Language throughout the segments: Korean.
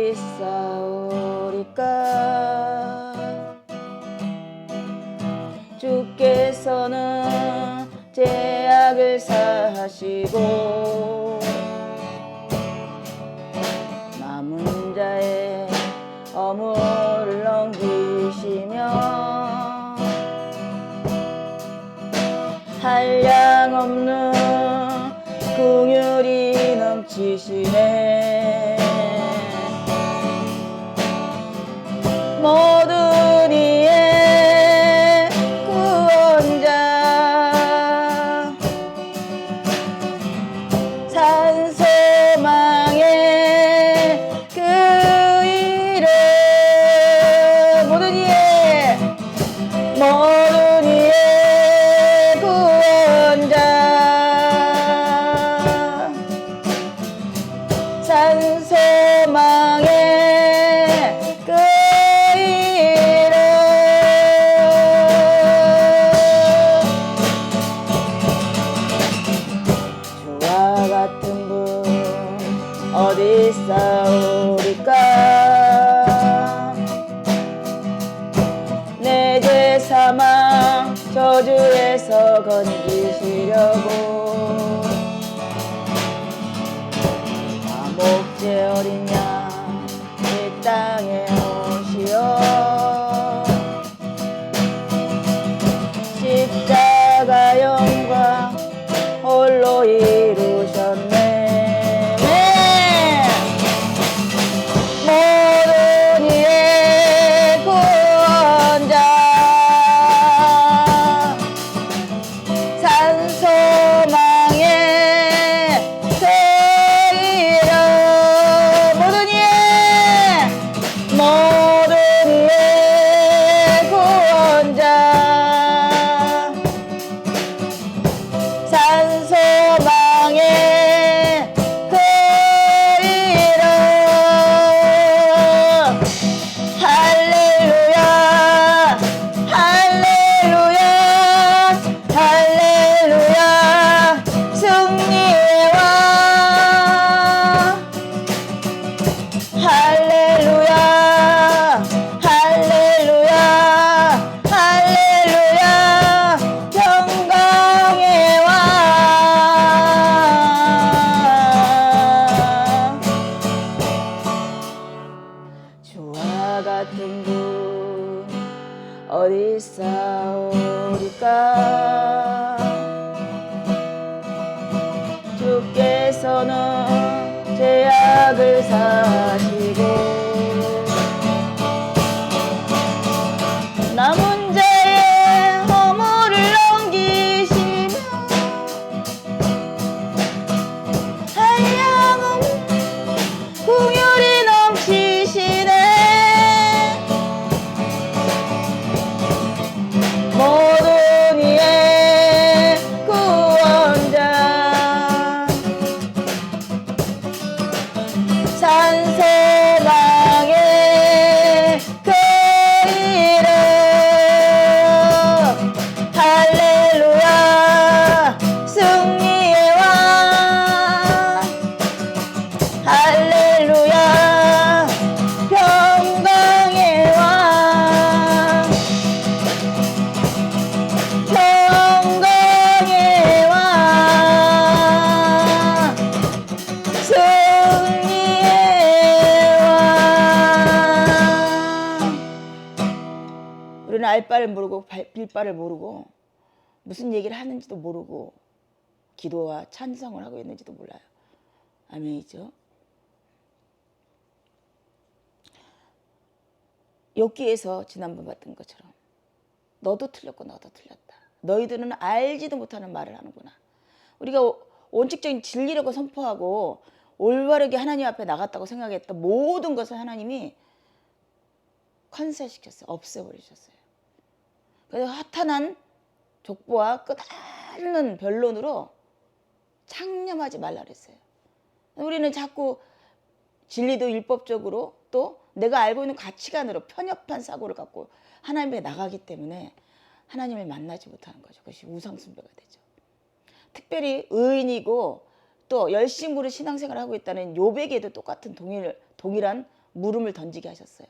어디 싸우리까. 주께서는 죄악을 사하시고 남은 자의 허물을 넘기시며 한량없는 긍휼이 넘치시네. 모든 이의 구원자 산소망의 그 이름. 모든 이의 구원자 산소망의 그 이름. 주와 같은 분 어디 싸우리까. 내 죄 사망 저주에서 건지시려고 목재 어린 양 이 땅에 오시어 십자가 영광 홀로 이루셨네. 모든 이의 구원자 산소망의 그 이름. 모든 이의 구원자 산소망의 그 이름. 할렐루야 할렐루야 할렐루야 승리의 왕. 할렐루야 할렐루야 할렐루야 평강의 왕. 주와 같은 분 어디 싸우리까. 주께서는 죄악을 사하시고 남은 자의 허물을 넘기시며 한량없는 긍휼이 넘치시네. 모든 이의 구원자 산소망의 그 이름. 할렐루야 승리의 왕. 할렐루야 평강의 왕. 평강의 왕 승리의 왕. 우리는 알바를 모르고 빌바를 모르고 무슨 얘기를 하는지도 모르고 기도와 찬성을 하고 있는지도 몰라요. 아멘이죠. 욥기에서 지난번 봤던 것처럼 너도 틀렸고 너도 틀렸다. 너희들은 알지도 못하는 말을 하는구나. 우리가 원칙적인 진리라고 선포하고 올바르게 하나님 앞에 나갔다고 생각했던 모든 것을 하나님이 컨셉시켰어요. 없애버리셨어요. 그래서 허탄한 족보와 끝없는 변론으로 창념하지 말라 그랬어요. 우리는 자꾸 진리도 율법적으로 또 내가 알고 있는 가치관으로 편협한 사고를 갖고 하나님께 나가기 때문에 하나님을 만나지 못하는 거죠. 그것이 우상숭배가 되죠. 특별히 의인이고 또 열심으로 신앙생활을 하고 있다는 욥에게도 똑같은 동일한 물음을 던지게 하셨어요.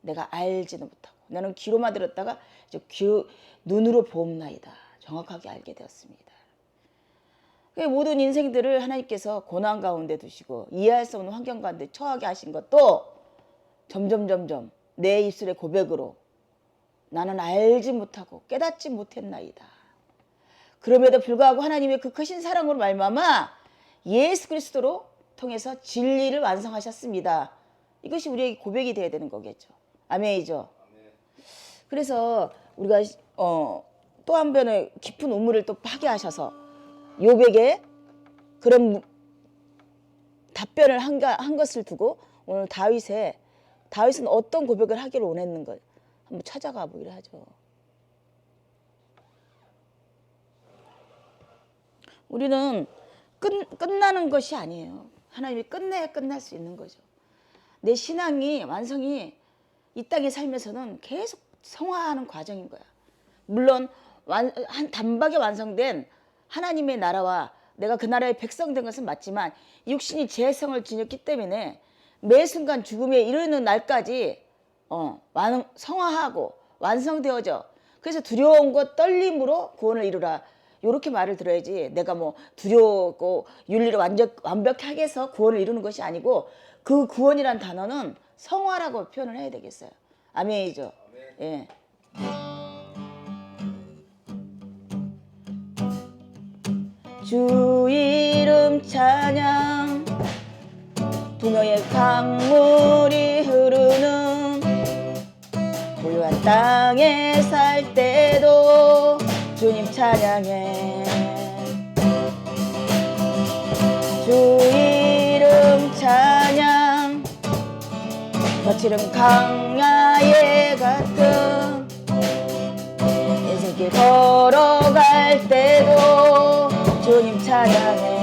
내가 알지도 못하고 나는 귀로만 들었다가 이제 눈으로 보옵나이다. 정확하게 알게 되었습니다. 모든 인생들을 하나님께서 고난 가운데 두시고 이해할 수 없는 환경 가운데 처하게 하신 것도 점점 내 입술의 고백으로 나는 알지 못하고 깨닫지 못했나이다. 그럼에도 불구하고 하나님의 그 크신 사랑으로 말미암아 예수 그리스도로 통해서 진리를 완성하셨습니다. 이것이 우리에게 고백이 돼야 되는 거겠죠. 아멘이죠. 그래서 우리가 또 한 번의 깊은 우물을 또 파게 하셔서 욥에게 그런 답변을 한 것을 두고 오늘 다윗은 어떤 고백을 하기를 원했는 걸 한번 찾아가 보기로 하죠. 우리는 끝나는 것이 아니에요. 하나님이 끝내야 끝날 수 있는 거죠. 내 신앙이 완성이 이 땅에 살면서는 계속 성화하는 과정인 거야. 물론 한 단박에 완성된 하나님의 나라와 내가 그 나라의 백성 된 것은 맞지만 육신이 죄성을 지녔기 때문에 매 순간 죽음에 이르는 날까지 성화하고 완성되어져. 그래서 두려움과 떨림으로 구원을 이루라. 이렇게 말을 들어야지 내가 뭐 두려웠고 윤리를 완벽하게 해서 구원을 이루는 것이 아니고 그 구원이란 단어는 성화라고 표현을 해야 되겠어요. 아멘이죠. 예. 주 이름 찬양 동영의 강물이 흐르는 고요한 땅에 살 때도 주님 찬양해. 주 이름 찬양 거칠은 강야에 같은 인생길 걸어갈 때도 주님 찬양해.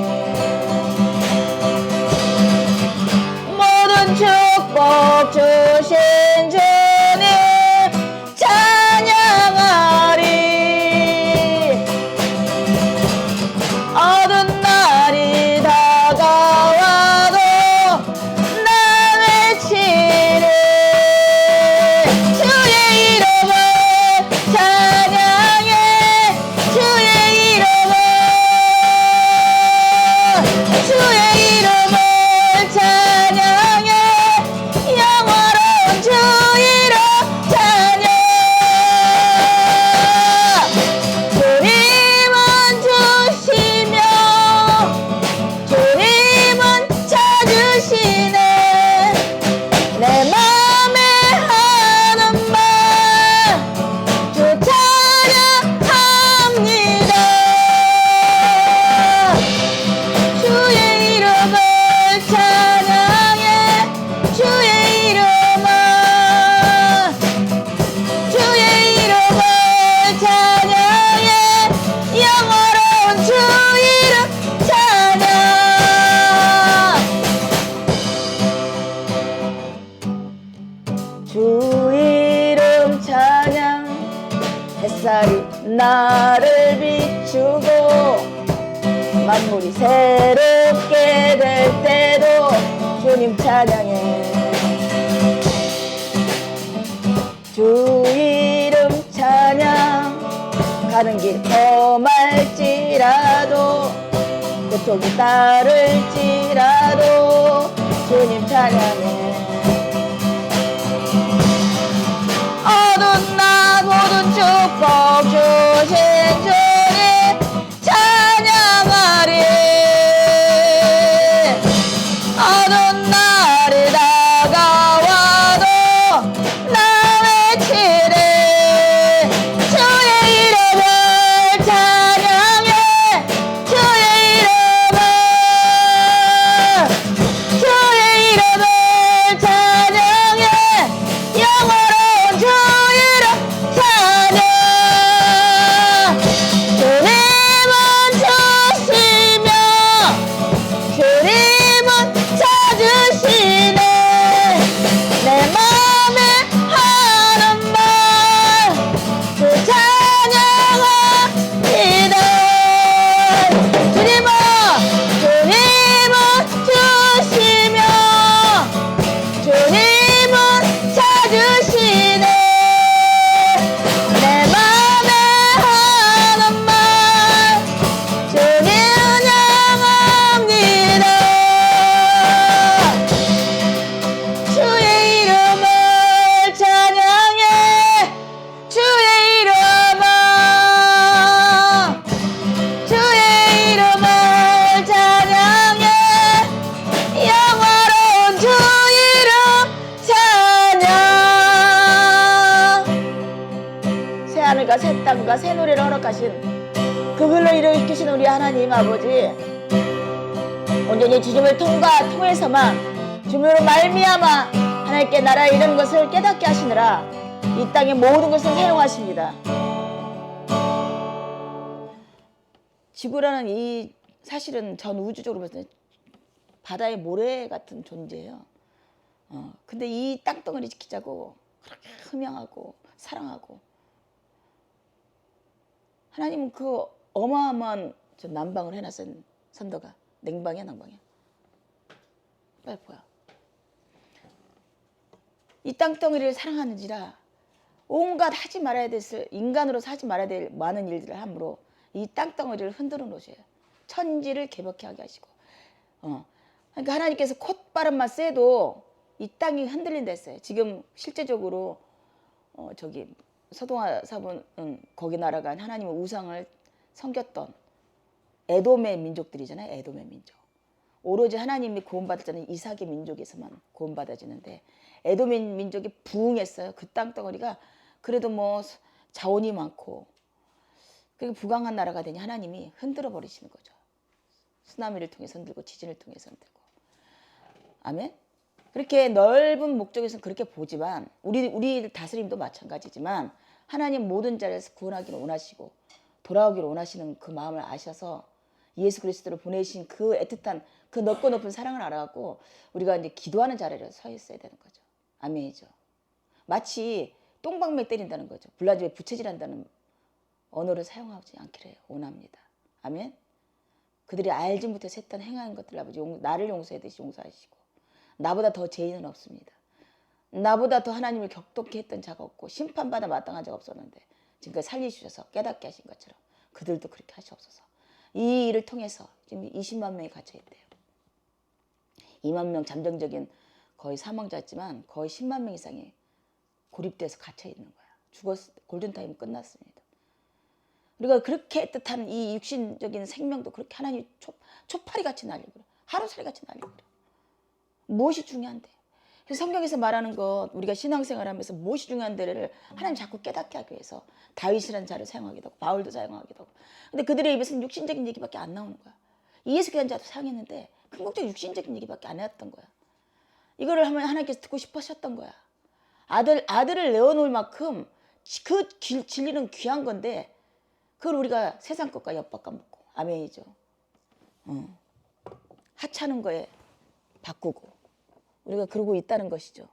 모든 축복 주신 주님 찬양하리. 어두운 날이 다가와도 나 외치리. 주의 이름을 찬양해. 주의 이름을 찬양해. 영원한 주 이름 찬양. 주님은 주시며 주님은 찾으시네. 내 맘에 하는 말 주 찬양합니다. 주의 이름을 찬양해. 주의 이름을 찬양해. 영원한 주 이름 찬양. 주 이름 찬양. 햇살이 나를 비추고 만물이 새롭게 될 때도 주님 찬양해. 주 이름 찬양. 가는 길 험할지라도 고통이 따를지라도 주님 찬양해. 어두운 날 모든 축복 주신 주님 찬양하리. 어두운 날이 다가와도 나 외치리. 주의 이름을 찬양해. 주의 이름을 찬양해. 영원한 주 이름 찬양. 하늘과 새 땅과 새 노래를 허락하신 그걸로 일으키신 우리 하나님 아버지, 온전히 주님을 통해서만 주님으로 말미암아 하나님께 나라에 이런 것을 깨닫게 하시느라 이 땅의 모든 것을 사용하십니다. 지구라는 이 사실은 전 우주적으로 봤을 때 바다의 모래 같은 존재예요. 근데 이 땅덩어리 지키자고 그렇게 흠양하고 사랑하고, 하나님은 그 어마어마한 난방을 해놨어요. 선도가 냉방이야 난방이야? 빨리 보여. 이 땅덩어리를 사랑하는지라 온갖 하지 말아야 될, 인간으로서 하지 말아야 될 많은 일들을 함으로 이 땅덩어리를 흔들어 놓으셔요. 천지를 개벽케 하게 하시고. 그러니까 하나님께서 콧바람만 쐬도 이 땅이 흔들린다 했어요. 지금 실제적으로 저기 서동아 사본 거기 날아간 하나님의 우상을 섬겼던 에돔의 민족들이잖아요. 에돔의 민족. 오로지 하나님이 구원받을 자는 이삭의 민족에서만 구원받아지는데 에돔의 민족이 부흥했어요. 그 땅덩어리가 그래도 뭐 자원이 많고 그게 부강한 나라가 되니 하나님이 흔들어 버리시는 거죠. 쓰나미를 통해서 흔들고 지진을 통해서 흔들고. 아멘. 그렇게 넓은 목적에서는 그렇게 보지만 우리 다스림도 마찬가지지만 하나님 모든 자리에서 구원하기를 원하시고 돌아오기를 원하시는 그 마음을 아셔서 예수 그리스도를 보내신 그 애틋한 그 넓고 높은 사랑을 알아갖고 우리가 이제 기도하는 자리에 서 있어야 되는 거죠. 아멘이죠. 마치 똥방매 때린다는 거죠. 불나집에 부채질한다는 언어를 사용하지 않기를 원합니다. 아멘. 그들이 알지 못해서 했던 행하는 것들 아버지 나를 용서하듯이 용서하시고, 나보다 더 죄인은 없습니다. 나보다 더 하나님을 격독히 했던 자가 없고 심판받아 마땅한 자가 없었는데 지금까지 살리셔서 깨닫게 하신 것처럼 그들도 그렇게 하시옵소서. 이 일을 통해서 지금 20만 명이 갇혀있대요. 2만 명 잠정적인 거의 사망자였지만 거의 10만 명 이상이 고립돼서 갇혀있는 거야. 죽었을 때 골든타임 끝났습니다. 우리가 그렇게 뜻한 이 육신적인 생명도 그렇게 하나님 초파리같이 날려버려. 하루살이같이 날려버려. 무엇이 중요한데? 그래서 성경에서 말하는 것, 우리가 신앙생활하면서 무엇이 중요한데를 하나님 자꾸 깨닫게 하기 위해서 다윗이라는 자를 사용하기도 하고 바울도 사용하기도 하고. 근데 그들의 입에서는 육신적인 얘기밖에 안 나오는 거야. 예수라는 자도 사용했는데 궁극적 육신적인 얘기밖에 안 했던 거야. 이거를 하면 하나님께서 듣고 싶으셨던 거야. 아들을 내어놓을 만큼 그 진리는 귀한 건데 그걸 우리가 세상 것과 엿바꿔 먹고. 아멘이죠. 하찮은 거에 바꾸고 우리가 그러고 있다는 것이죠.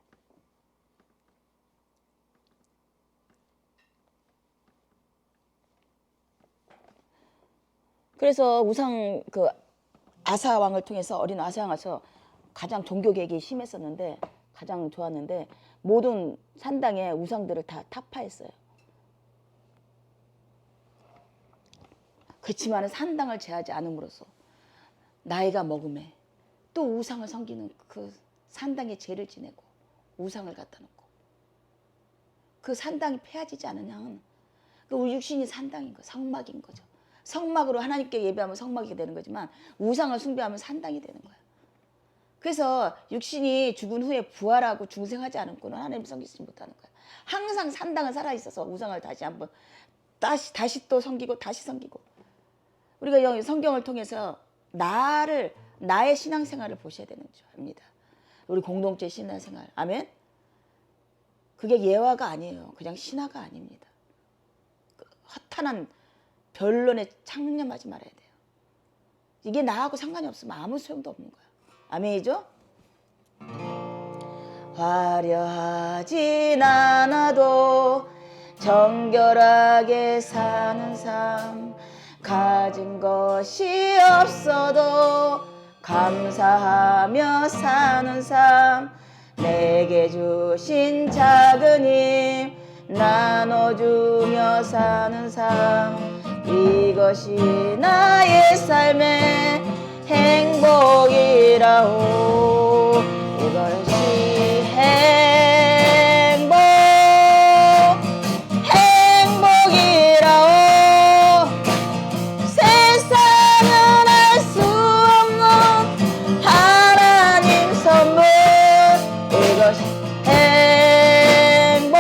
그래서 우상 그 아사 왕을 통해서 어린 아사 왕에서 가장 종교 개혁이 심했었는데 가장 좋았는데 모든 산당의 우상들을 다 타파했어요. 그렇지만 산당을 제하지 않음으로써 나이가 먹음에 또 우상을 섬기는 그 산당의 죄를 지내고 우상을 갖다 놓고 그 산당이 폐하지지 않은 양은 그 우리 육신이 산당인 거, 성막인 거죠. 성막으로 하나님께 예배하면 성막이 되는 거지만 우상을 숭배하면 산당이 되는 거야. 그래서 육신이 죽은 후에 부활하고 중생하지 않고는 하나님을 섬기지 못하는 거야. 항상 산당은 살아있어서 우상을 다시 한번 다시 또 섬기고 다시 섬기고. 우리가 성경을 통해서 나의 신앙생활을 보셔야 되는 줄입니다. 우리 공동체 신앙생활. 아멘. 그게 예화가 아니에요. 그냥 신화가 아닙니다. 허탄한 변론에 창념하지 말아야 돼요. 이게 나하고 상관이 없으면 아무 소용도 없는 거야. 아멘이죠? 화려하진 않아도 정결하게 사는 삶, 가진 것이 없어도 감사하며 사는 삶, 내게 주신 작은 힘 나눠주며 사는 삶, 이것이 나의 삶의 행복이라오. 이것이 행복이라오. 세상은 알 수 없는 하나님 선물, 이것이 행복.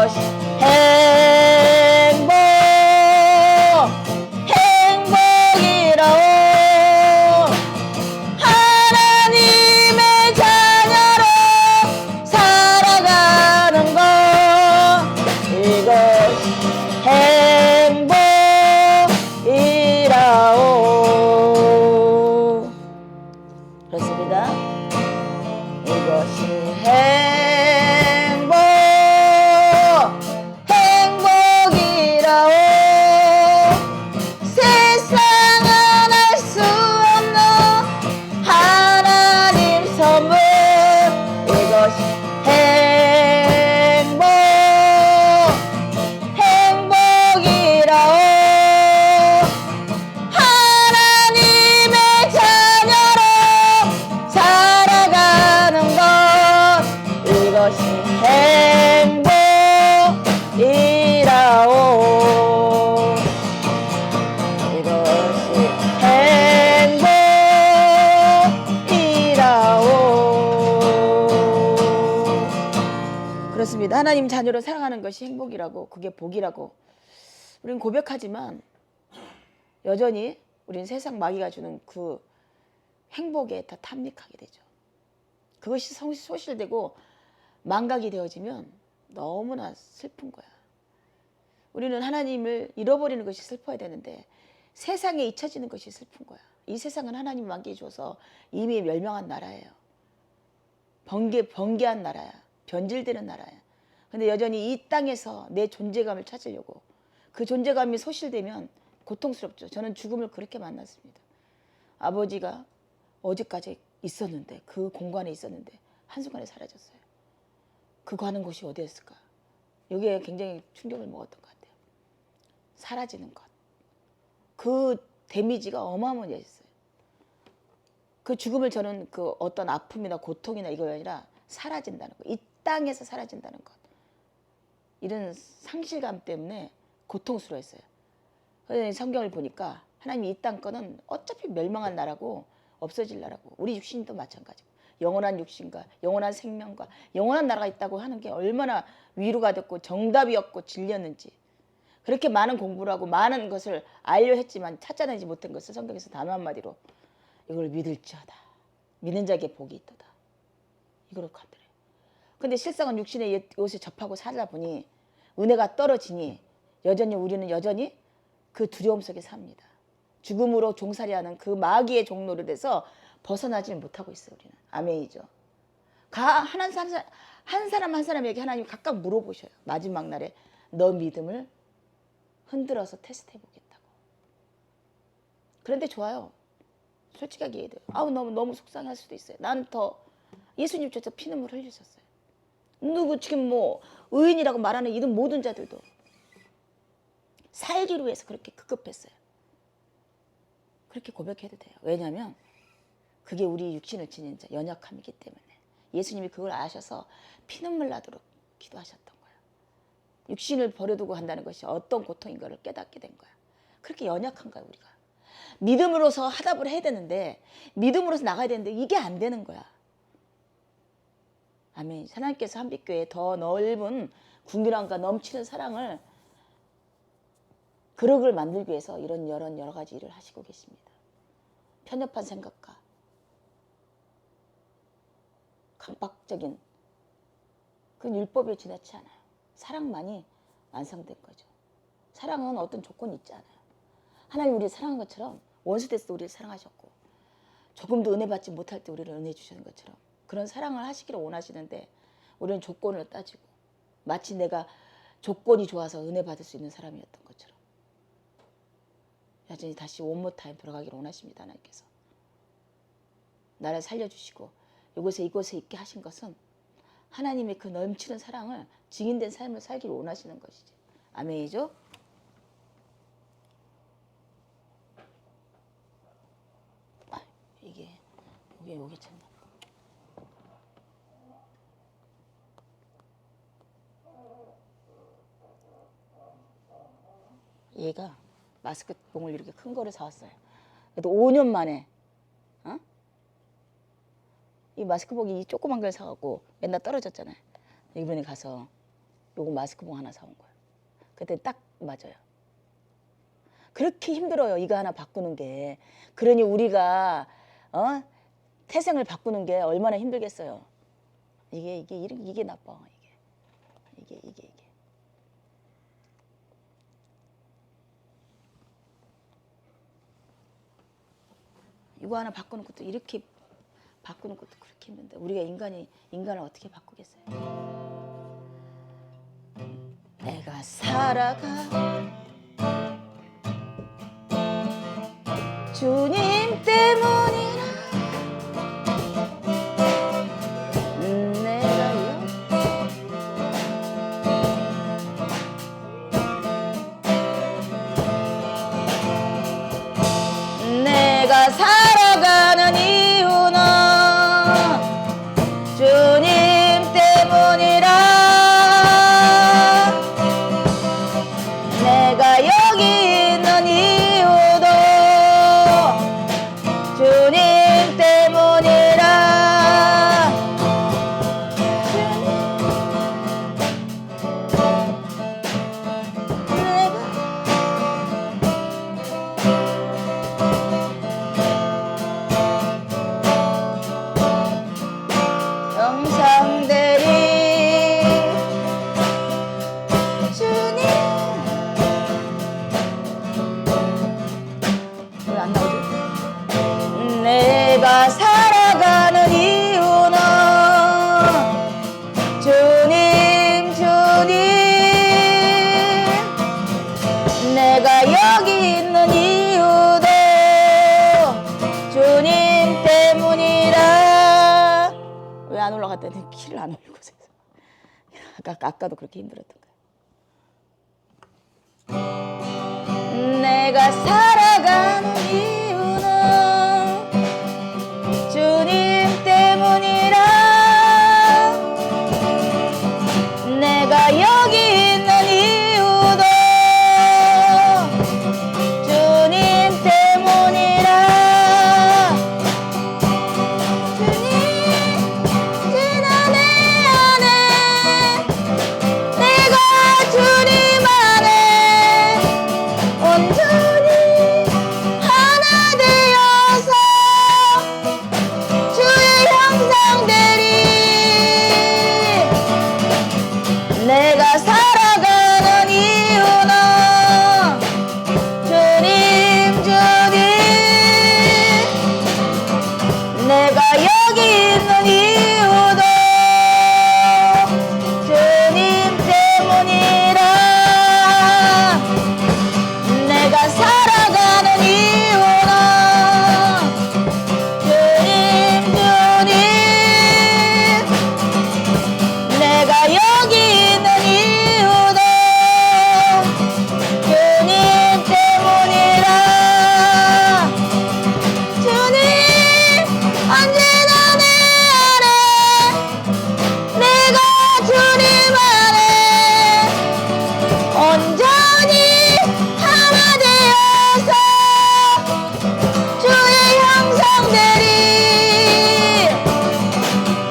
이것이 행복 행복이라오 하나님의 자녀로 살아가는 것 이것이 행복이라오 그렇습니다. 이것이 행복이라오 세상은 알 수 없는 하나님 선물 이것이 행복이라오 하나님의 자녀로 살아가는 것 이것이 행복이라오 이것이 행복이라오 그렇습니다. 하나님 자녀로 살아가는 것이 행복이라고 그게 복이라고 우리는 고백하지만 여전히 우리는 세상 마귀가 주는 그 행복에 다 탐닉하게 되죠. 그것이 소실되고 망각이 되어지면 너무나 슬픈 거야. 우리는 하나님을 잃어버리는 것이 슬퍼야 되는데 세상에 잊혀지는 것이 슬픈 거야. 이 세상은 하나님 맡겨줘서 이미 멸망한 나라예요. 번개한 나라야. 변질되는 나라야. 근데 여전히 이 땅에서 내 존재감을 찾으려고 그 존재감이 소실되면 고통스럽죠. 저는 죽음을 그렇게 만났습니다. 아버지가 어제까지 있었는데 그 공간에 있었는데 한순간에 사라졌어요. 그 가는 곳이 어디였을까? 여기에 굉장히 충격을 먹었던 것 같아요. 사라지는 것. 그 데미지가 어마어마했어요. 그 죽음을 저는 그 어떤 아픔이나 고통이나 이거 아니라 사라진다는 것. 이 땅에서 사라진다는 것. 이런 상실감 때문에 고통스러웠어요. 성경을 보니까 하나님이 이 땅 거는 어차피 멸망한 나라고 없어질 나라고 우리 육신도 마찬가지고 영원한 육신과 영원한 생명과 영원한 나라가 있다고 하는 게 얼마나 위로가 됐고 정답이었고 진리였는지 그렇게 많은 공부를 하고 많은 것을 알려 했지만 찾아내지 못한 것을 성경에서 단어 한마디로 이걸 믿을지어다 믿는 자에게 복이 있도다 이걸 하더래요. 근데 실상은 육신의 옷을 접하고 살다 보니 은혜가 떨어지니 우리는 여전히 그 두려움 속에 삽니다. 죽음으로 종살이하는 그 마귀의 종로를 해서 벗어나지 못하고 있어요. 우리는. 아멘이죠. 한 사람 한 사람에게 하나님 각각 물어보셔요. 마지막 날에 너 믿음을 흔들어서 테스트해 보겠다고. 그런데 좋아요. 솔직하게 얘기해요. 너무 속상할 수도 있어요. 난 더 예수님께서 피눈물 흘리셨어요. 누구 지금 뭐 의인이라고 말하는 이런 모든 자들도 살기로 해서 그렇게 급급했어요. 그렇게 고백해도 돼요. 왜냐하면 그게 우리 육신을 지닌 자 연약함이기 때문에 예수님이 그걸 아셔서 피눈물 나도록 기도하셨던 거예요. 육신을 버려두고 한다는 것이 어떤 고통인가를 깨닫게 된 거야. 그렇게 연약한 거야 우리가. 믿음으로서 하답을 해야 되는데 믿음으로서 나가야 되는데 이게 안 되는 거야. 아멘. 하나님께서 한빛교회에 더 넓은 궁휼함과 넘치는 사랑을 그릇을 만들기 위해서 이런 여러 가지 일을 하시고 계십니다. 편협한 생각과 강박적인 그 율법에 지나치 않아요. 사랑만이 완성된 거죠. 사랑은 어떤 조건이 있지 않아요. 하나님 우리를 사랑한 것처럼 원수 됐을 때 우리를 사랑하셨고 조금도 은혜 받지 못할 때 우리를 은혜 주시는 것처럼 그런 사랑을 하시기를 원하시는데 우리는 조건을 따지고 마치 내가 조건이 좋아서 은혜 받을 수 있는 사람이었던 것처럼 여전히 다시 원모 타임 돌아가기를 원하십니다. 하나님께서 나를 살려주시고 이곳에 있게 하신 것은 하나님의 그 넘치는 사랑을 증인된 삶을 살기를 원하시는 것이지. 아멘이죠? 이게 참나. 얘가 마스크 봉을 이렇게 큰 거를 사왔어요. 그래도 5년 만에 이 마스크복이 이 조그만 걸 사갖고 맨날 떨어졌잖아요. 이번에 가서 요거 마스크봉 하나 사온 거예요. 그때 딱 맞아요. 그렇게 힘들어요. 이거 하나 바꾸는 게. 그러니 우리가 태생을 바꾸는 게 얼마나 힘들겠어요. 이게 나빠. 이게. 이거 하나 바꾸는 것도 이렇게 바꾸는 것도 그렇게 힘든데 우리가 인간을 어떻게 바꾸겠어요? 내가 살아가 주님 때문이라 내가요 내가 살아가는 이유는 주님 때문이라 내가 여기 있는 이유도 주님 때문이라 형상들이 주님 왜 안 나오지? 내가 살아가는 이유는 주님 내가 여기 있는 이유도 주님 때문이라 왜 안 올라갔더니 키를 안 올리고 있어요. 아까도 그렇게 힘들었던 거예요. 내가 살아가는 이유는 주님 때문이라 내가 여기 있는 이유도 주님 때문이라 내가 살아가는 이유는 주님 내가 여기 있는 이유도 주님 때문이라 내가 살아가는 이유는 주님 내가 여기 있는 이유도 주님 때문이라 주님 언제나 내 안에 내가 주님 안에 온전히 하나 되어서 주의 형상들이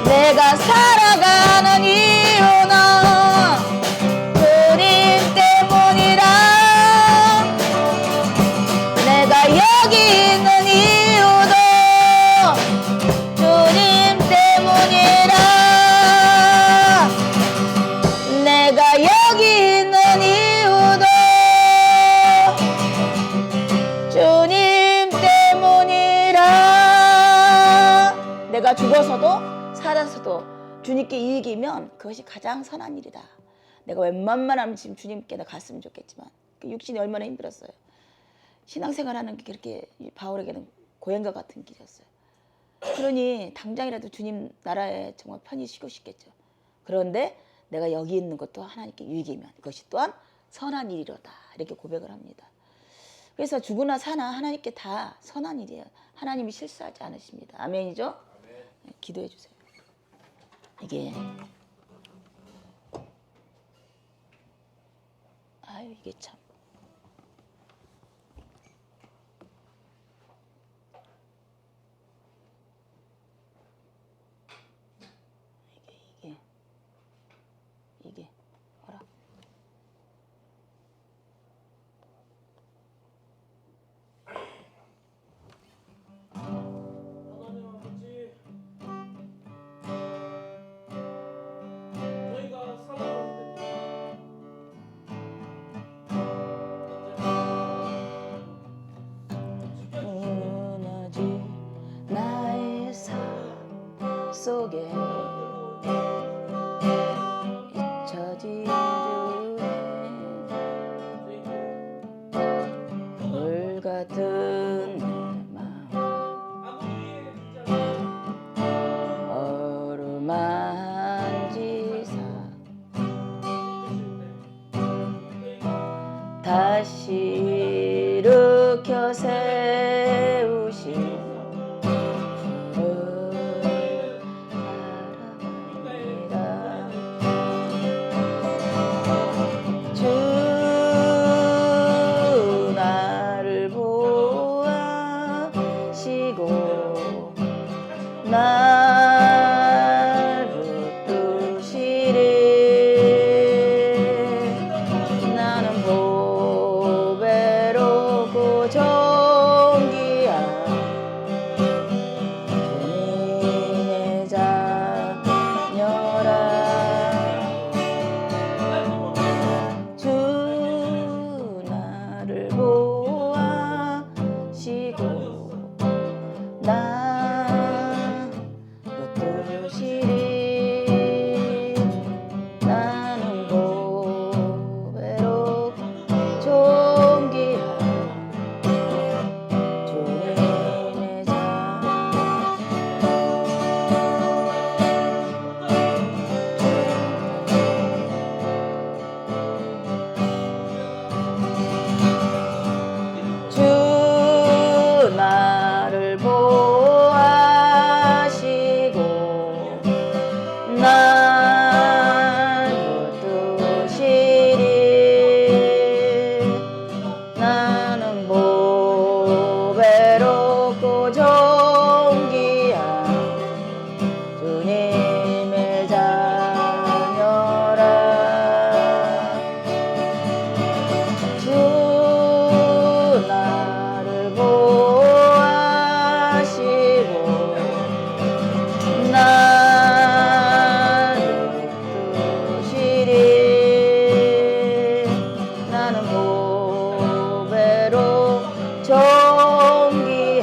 내가 살아가는 이유는 주님 때문이라 내가 여기 있는 이유도 주님 때문이라 내가 여기 있는 이유도 주님 때문이라 내가 죽어서도 살아서도 주님께 이익이면 그것이 가장 선한 일이다. 내가 웬만하면 지금 주님께 갔으면 좋겠지만 육신이 얼마나 힘들었어요. 신앙생활하는 게 그렇게 바울에게는 고행과 같은 길이었어요. 그러니 당장이라도 주님 나라에 정말 편히 쉬고 싶겠죠. 그런데 내가 여기 있는 것도 하나님께 유익이면 그것이 또한 선한 일이로다 이렇게 고백을 합니다. 그래서 죽으나 사나 하나님께 다 선한 일이에요. 하나님이 실수하지 않으십니다. 아멘이죠? 네, 기도해 주세요. 이게 이게 참 이게 어라 속에 잊혀진 중에 물 같은 내 마음 어루만지사 다시 일으켜 세우신 주를 사랑합니다. 주 나를 보아시고 날 붙드시리 나는 보배롭고 존귀한 주님의 자녀라. 주 나를 보아시고 나 붙드시리 나는 보배롭고 존귀한 주님의 주 나를 보아시고 날 붙드시리 나는 보배롭고 존귀한 주님의 자녀라. 주 나를 보아시고 날 붙드시리 나는 보배로 존귀한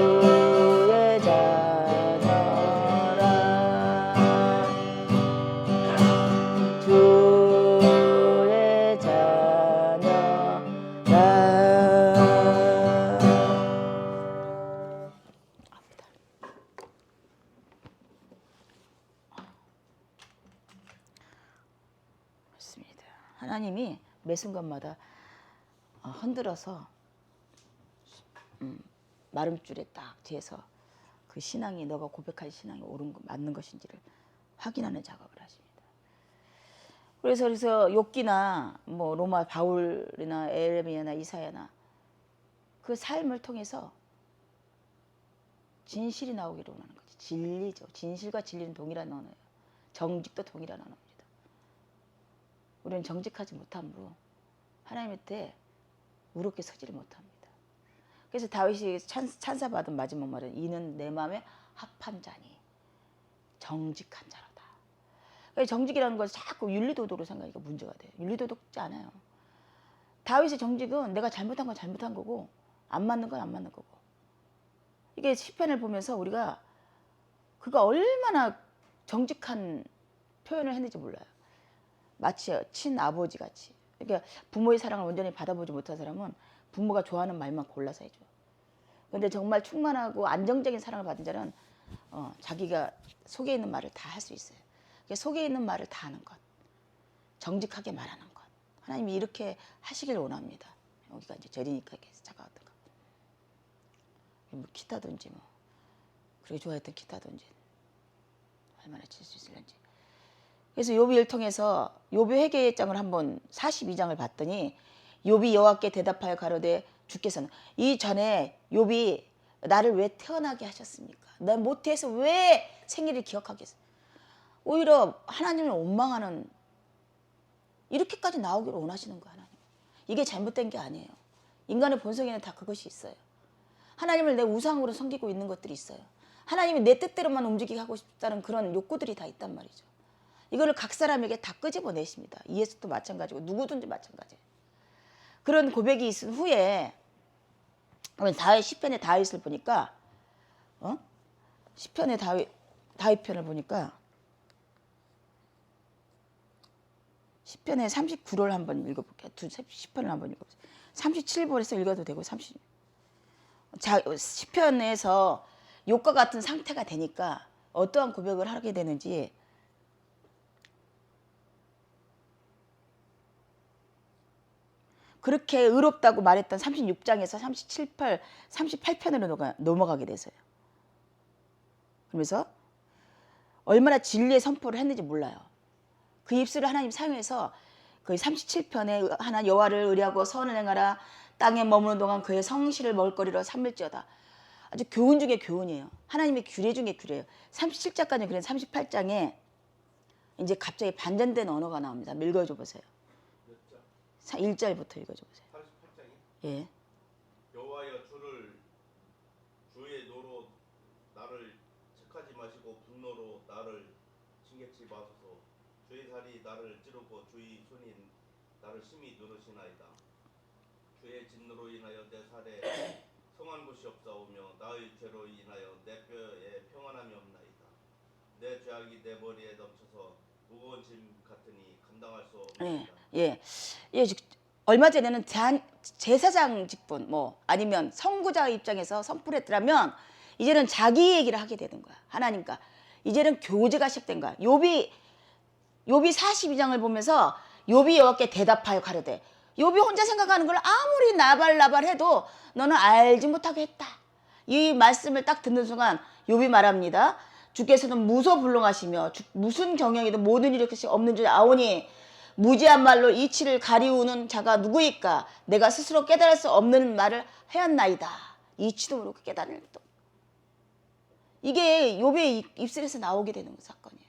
주의 자녀라. 주의 자녀라. 그렇습니다. 하나님이 매 순간마다 흔들어서 마름줄에 딱 재서 그 신앙이 너가 고백할 신앙이 옳은 거 맞는 것인지를 확인하는 작업을 하십니다. 그래서 욥기나 뭐 로마 바울이나 에레미야나 이사야나 그 삶을 통해서 진실이 나오기를 원하는 거지. 진리죠. 진실과 진리는 동일한 언어예요. 정직도 동일한 언어입니다. 우리는 정직하지 못함으로 하나님 밑에 무겁게 서지를 못합니다. 그래서 다윗이 찬사 받은 마지막 말은 이는 내 마음에 합한 자니 정직한 자로다. 그러니까 정직이라는 걸 자꾸 윤리도덕으로 생각하니까 문제가 돼요. 윤리도덕지 않아요. 다윗의 정직은 내가 잘못한 건 잘못한 거고 안 맞는 건 안 맞는 거고. 이게 시편을 보면서 우리가 그가 얼마나 정직한 표현을 했는지 몰라요. 마치 친아버지 같이. 그러니까 부모의 사랑을 온전히 받아보지 못한 사람은 부모가 좋아하는 말만 골라서 해줘. 근데 정말 충만하고 안정적인 사랑을 받은 자는 자기가 속에 있는 말을 다 할 수 있어요. 속에 있는 말을 다 하는 것. 정직하게 말하는 것. 하나님이 이렇게 하시길 원합니다. 여기가 이제 절이니까 이렇게 차가웠던 거. 뭐 기타든지 뭐 그렇게 좋아했던 기타든지 얼마나 칠 수 있을런지. 그래서 욥기를 통해서 욥의 회개장을 한번 42장을 봤더니 욥이 여호와께 대답하여 가로되 주께서는 이전에 욥이 나를 왜 태어나게 하셨습니까? 나 못해서 왜 생일을 기억하겠어요? 오히려 하나님을 원망하는 이렇게까지 나오기를 원하시는 거야. 하나님. 이게 잘못된 게 아니에요. 인간의 본성에는 다 그것이 있어요. 하나님을 내 우상으로 섬기고 있는 것들이 있어요. 하나님이 내 뜻대로만 움직이게 하고 싶다는 그런 욕구들이 다 있단 말이죠. 이거를 각 사람에게 다 끄집어내십니다. 예수도 마찬가지고 누구든지 마찬가지예요. 그런 고백이 있은 후에 다윗 시편의 다윗을 보니까 시편의 다윗 편을 보니까 시편의 39를 한번 읽어볼게요. 시편을 한번 읽어보세요. 37절에서 읽어도 되고 시편에서 욕과 같은 상태가 되니까 어떠한 고백을 하게 되는지 그렇게 의롭다고 말했던 36장에서 38편으로 넘어가게 되세요. 그러면서 얼마나 진리의 선포를 했는지 몰라요. 그 입술을 하나님 사용해서 그 37편에 하나 여호와를 의뢰하고 선을 행하라 땅에 머무는 동안 그의 성실을 먹을거리로 삼을지어다. 아주 교훈 중에 교훈이에요. 하나님의 규례 중에 규례예요. 37장까지 그래 38장에 이제 갑자기 반전된 언어가 나옵니다. 읽어줘 보세요. 1절부터 읽어줘 보세요. 38장이? 예. 여호와여 주의 노로 나를 책하지 마시고 분노로 나를 징계치 마소서. 주의 살이 나를 찌르고 주의 손이 나를 심히 누르시나이다. 주의 진노로 인하여 내 살에 성한 곳이 없사오며 나의 죄로 인하여 내 뼈에 평안함이 없나이다. 내 죄악이 내 머리에 넘쳐서 무거운 짐 같으니 감당할 수 없나이다. 예. 얼마 전에는 제사장 직분 아니면 선구자 입장에서 선포를 했더라면 이제는 자기 얘기를 하게 되는 거야. 하나님과 이제는 교제가 시작된 거야. 욥이 42장을 보면서 욥이 여호와께 대답하여 가로되 욥이 혼자 생각하는 걸 아무리 나발나발해도 너는 알지 못하게 했다. 이 말씀을 딱 듣는 순간 욥이 말합니다. 주께서는 무소불능하시며 무슨 경영이든 모든 일이 없는 줄 아오니 무지한 말로 이치를 가리우는 자가 누구일까? 내가 스스로 깨달을 수 없는 말을 하였나이다. 이치도 모르고 깨달을 또. 이게 욥의 입술에서 나오게 되는 사건이에요.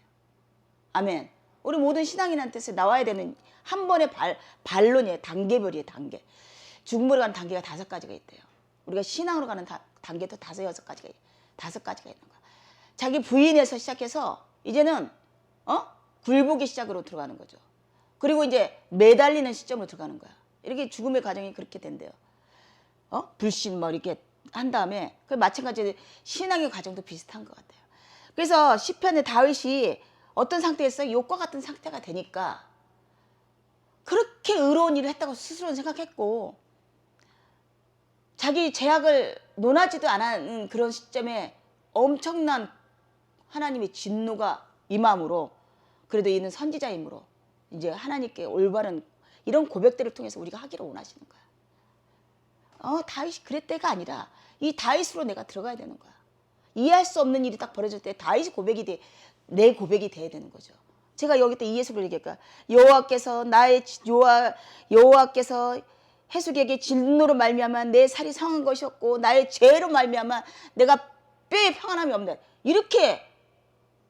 아멘. 우리 모든 신앙인한테서 나와야 되는 한 번의 반론이에요. 단계별이에요. 단계. 죽음으로 가는 단계가 5가지가 있대요. 우리가 신앙으로 가는 단계도 5가지가 있는 거야. 자기 부인에서 시작해서 이제는 굴복의 시작으로 들어가는 거죠. 그리고 이제 매달리는 시점으로 들어가는 거야. 이렇게 죽음의 과정이 그렇게 된대요. 불신 이렇게 한 다음에 그 마찬가지로 신앙의 과정도 비슷한 것 같아요. 그래서 시편의 다윗이 어떤 상태에서 욕과 같은 상태가 되니까 그렇게 의로운 일을 했다고 스스로는 생각했고 자기 죄악을 논하지도 않은 그런 시점에 엄청난 하나님의 진노가 임함으로 그래도 이는 선지자이므로 이제 하나님께 올바른 이런 고백들을 통해서 우리가 하기를 원하시는 거야. 다윗이 그랬대가 아니라 이 다윗으로 내가 들어가야 되는 거야. 이해할 수 없는 일이 딱 벌어질 때 다윗이 내 고백이 돼야 되는 거죠. 제가 여기 때 이해석을 얘기할까? 여호와께서 해수객의 진노로 말미암아 내 살이 상한 것이었고 나의 죄로 말미암아 내가 뼈에 평안함이 없네. 이렇게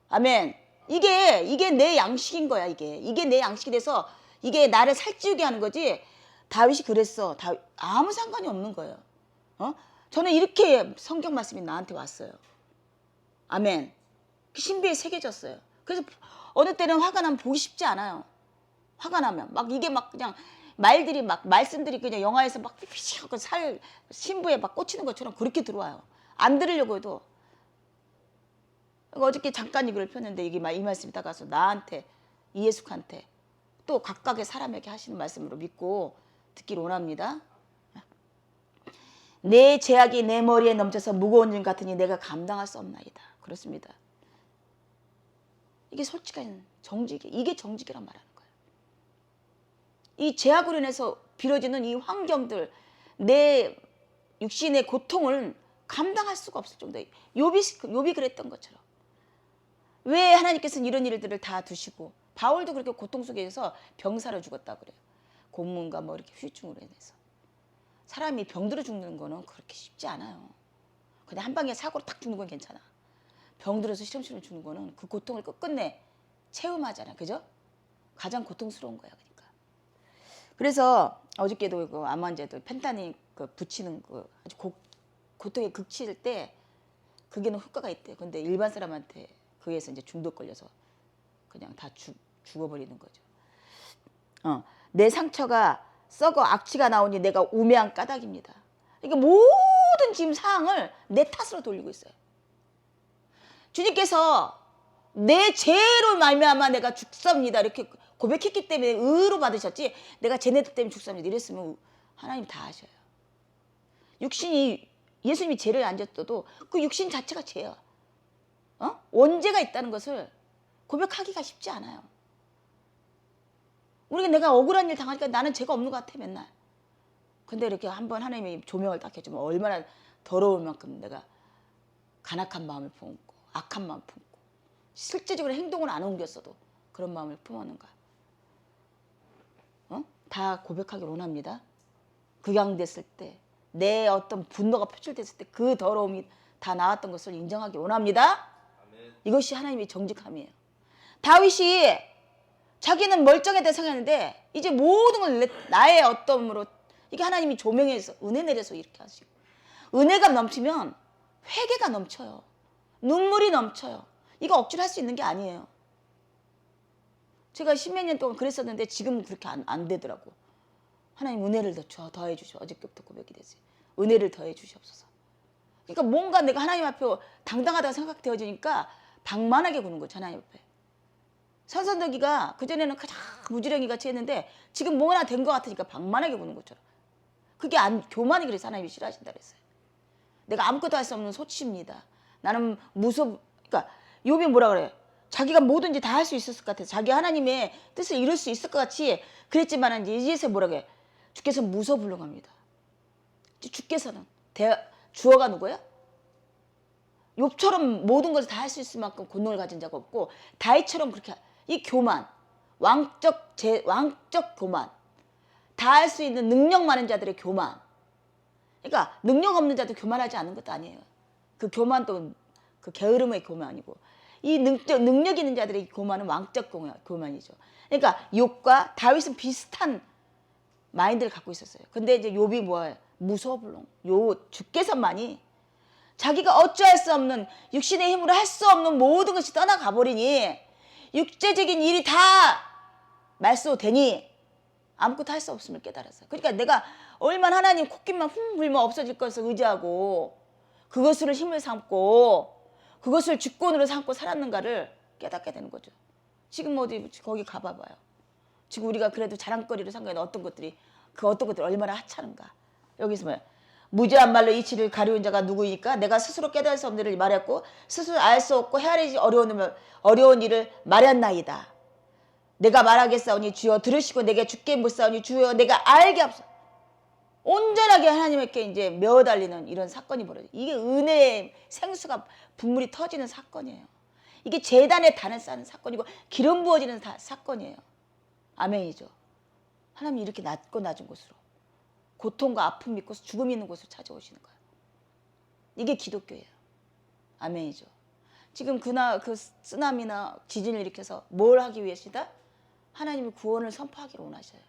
아멘. 이게 내 양식인 거야. 이게 내 양식이 돼서 이게 나를 살찌우게 하는 거지. 다윗이 그랬어. 아무 상관이 없는 거예요. 저는 이렇게 성경 말씀이 나한테 왔어요. 아멘. 신비에 새겨졌어요. 그래서 어느 때는 화가 나면 보기 쉽지 않아요. 화가 나면 이게 그냥 말씀들이 그냥 영화에서 삐삐하고 신부에 꽂히는 것처럼 그렇게 들어와요. 안 들으려고 해도. 어저께 잠깐 이걸 폈는데 이 말씀이 딱 가서 나한테 이예숙한테 또 각각의 사람에게 하시는 말씀으로 믿고 듣기를 원합니다. 내 죄악이 내 머리에 넘쳐서 무거운 짐 같으니 내가 감당할 수 없나이다. 그렇습니다. 이게 솔직한 이게 정직이란 말하는 거예요. 이 죄악으로 인해서 벌어지는 이 환경들 내 육신의 고통을 감당할 수가 없을 정도예요. 욥이 그랬던 것처럼. 왜 하나님께서는 이런 일들을 다 두시고 바울도 그렇게 고통 속에서 병사로 죽었다고 그래요. 고문과 이렇게 후유증으로 인해서. 사람이 병들어 죽는 거는 그렇게 쉽지 않아요. 그냥 한 방에 사고로 탁 죽는 건 괜찮아. 병들어서 시름시름 죽는 거는 그 고통을 끝끝내 체험하잖아. 그죠? 가장 고통스러운 거야. 그러니까. 그래서 어저께도 그 암환자도 펜타닌 붙이는 아주 고통에 극치일 때 그게는 효과가 있대. 근데 일반 사람한테 그에서 이제 중독 걸려서 그냥 다 죽어버리는 거죠. 내 상처가 썩어 악취가 나오니 내가 우매한 까닭입니다. 그러니까 모든 지금 상황을 내 탓으로 돌리고 있어요. 주님께서 내 죄로 말미암아 내가 죽사옵니다 이렇게 고백했기 때문에 의로 받으셨지 내가 쟤네들 때문에 죽사옵니다 이랬으면 하나님 다 아셔요. 육신이 예수님이 죄를 안 졌어도 그 육신 자체가 죄야. 원죄가 있다는 것을 고백하기가 쉽지 않아요. 우리가 내가 억울한 일 당하니까 나는 죄가 없는 것 같아 맨날. 근데 이렇게 한번 하나님이 조명을 딱 해주면 얼마나 더러울 만큼 내가 간악한 마음을 품고 악한 마음을 품고 실제적으로 행동을 안 옮겼어도 그런 마음을 품었는가. 다 고백하길 원합니다. 극양됐을 때 내 어떤 분노가 표출됐을 때 그 더러움이 다 나왔던 것을 인정하기 원합니다. 아멘. 이것이 하나님의 정직함이에요. 다윗이 자기는 멀쩡하다 생각했는데 이제 모든 걸 나의 어떠함으로 이게 하나님이 조명해서 은혜 내려서 이렇게 하시고 은혜가 넘치면 회개가 넘쳐요. 눈물이 넘쳐요. 이거 억지로 할 수 있는 게 아니에요. 제가 십몇 년 동안 그랬었는데 지금은 그렇게 안 되더라고. 하나님 은혜를 더해 주셔. 어저께부터 고백이 됐어요. 은혜를 더해 주시옵소서. 그러니까 뭔가 내가 하나님 앞에 당당하다고 생각되어지니까 방만하게 구는 거죠. 하나님 앞에. 산산더기가 그전에는 가장 무지렁이 같이 했는데 지금 뭐 하나 된 것 같으니까 방만하게 구는 것처럼. 그게 교만이 그래서 하나님이 싫어하신다 그랬어요. 내가 아무것도 할 수 없는 소치입니다. 나는 그러니까 욥이 뭐라 그래? 자기가 뭐든지 다 할 수 있었을 것 같아서 자기 하나님의 뜻을 이룰 수 있을 것 같이 그랬지만 이제서 뭐라 그래? 주께서 무서불능합니다. 주께서는 주어가 누구야? 욥처럼 모든 것을 다 할 수 있을 만큼 권능을 가진 자가 없고 다윗처럼 그렇게 이 교만, 왕적 교만, 다 할 수 있는 능력 많은 자들의 교만. 그러니까 능력 없는 자도 교만하지 않은 것도 아니에요. 그 교만도 그 게으름의 교만이고 이 능력 있는 자들의 교만은 왕적 교만이죠. 그러니까 욥과 다윗은 비슷한 마인드를 갖고 있었어요. 근데 이제 욥이 뭐예요? 무서불능. 주께서만이 자기가 어찌할 수 없는 육신의 힘으로 할 수 없는 모든 것이 떠나가 버리니 육체적인 일이 다 말소되니 아무것도 할 수 없음을 깨달았어요. 그러니까 내가 얼마나 하나님 콧깃만 훌 불면 없어질 것을 의지하고 그것으로 힘을 삼고 그것을 주권으로 삼고 살았는가를 깨닫게 되는 거죠. 지금 어디 거기 가봐봐요. 지금 우리가 그래도 자랑거리로 삼가는 어떤 것들이 얼마나 하찮은가. 여기서 뭐야? 무지한 말로 이치를 가리운 자가 누구이니까 내가 스스로 깨달을 수 없는 일을 말했고 스스로 알 수 없고 헤아리기 어려운 일을 말했나이다. 내가 말하겠사오니 주여 들으시고 내게 죽게 못사오니 주여 내가 알게 없어. 온전하게 하나님께 이제 메어달리는 이런 사건이 벌어져요. 이게 은혜의 생수가 분물이 터지는 사건이에요. 이게 제단에 단을 쌓는 사건이고 기름 부어지는 사건이에요. 아멘이죠. 하나님이 이렇게 낮고 낮은 곳으로 고통과 아픔 있고 죽음 있는 곳으로 찾아오시는 거예요. 이게 기독교예요. 아멘이죠. 지금 그 쓰나미나 지진을 일으켜서 뭘 하기 위해시다? 하나님이 구원을 선포하기를 원하셔요.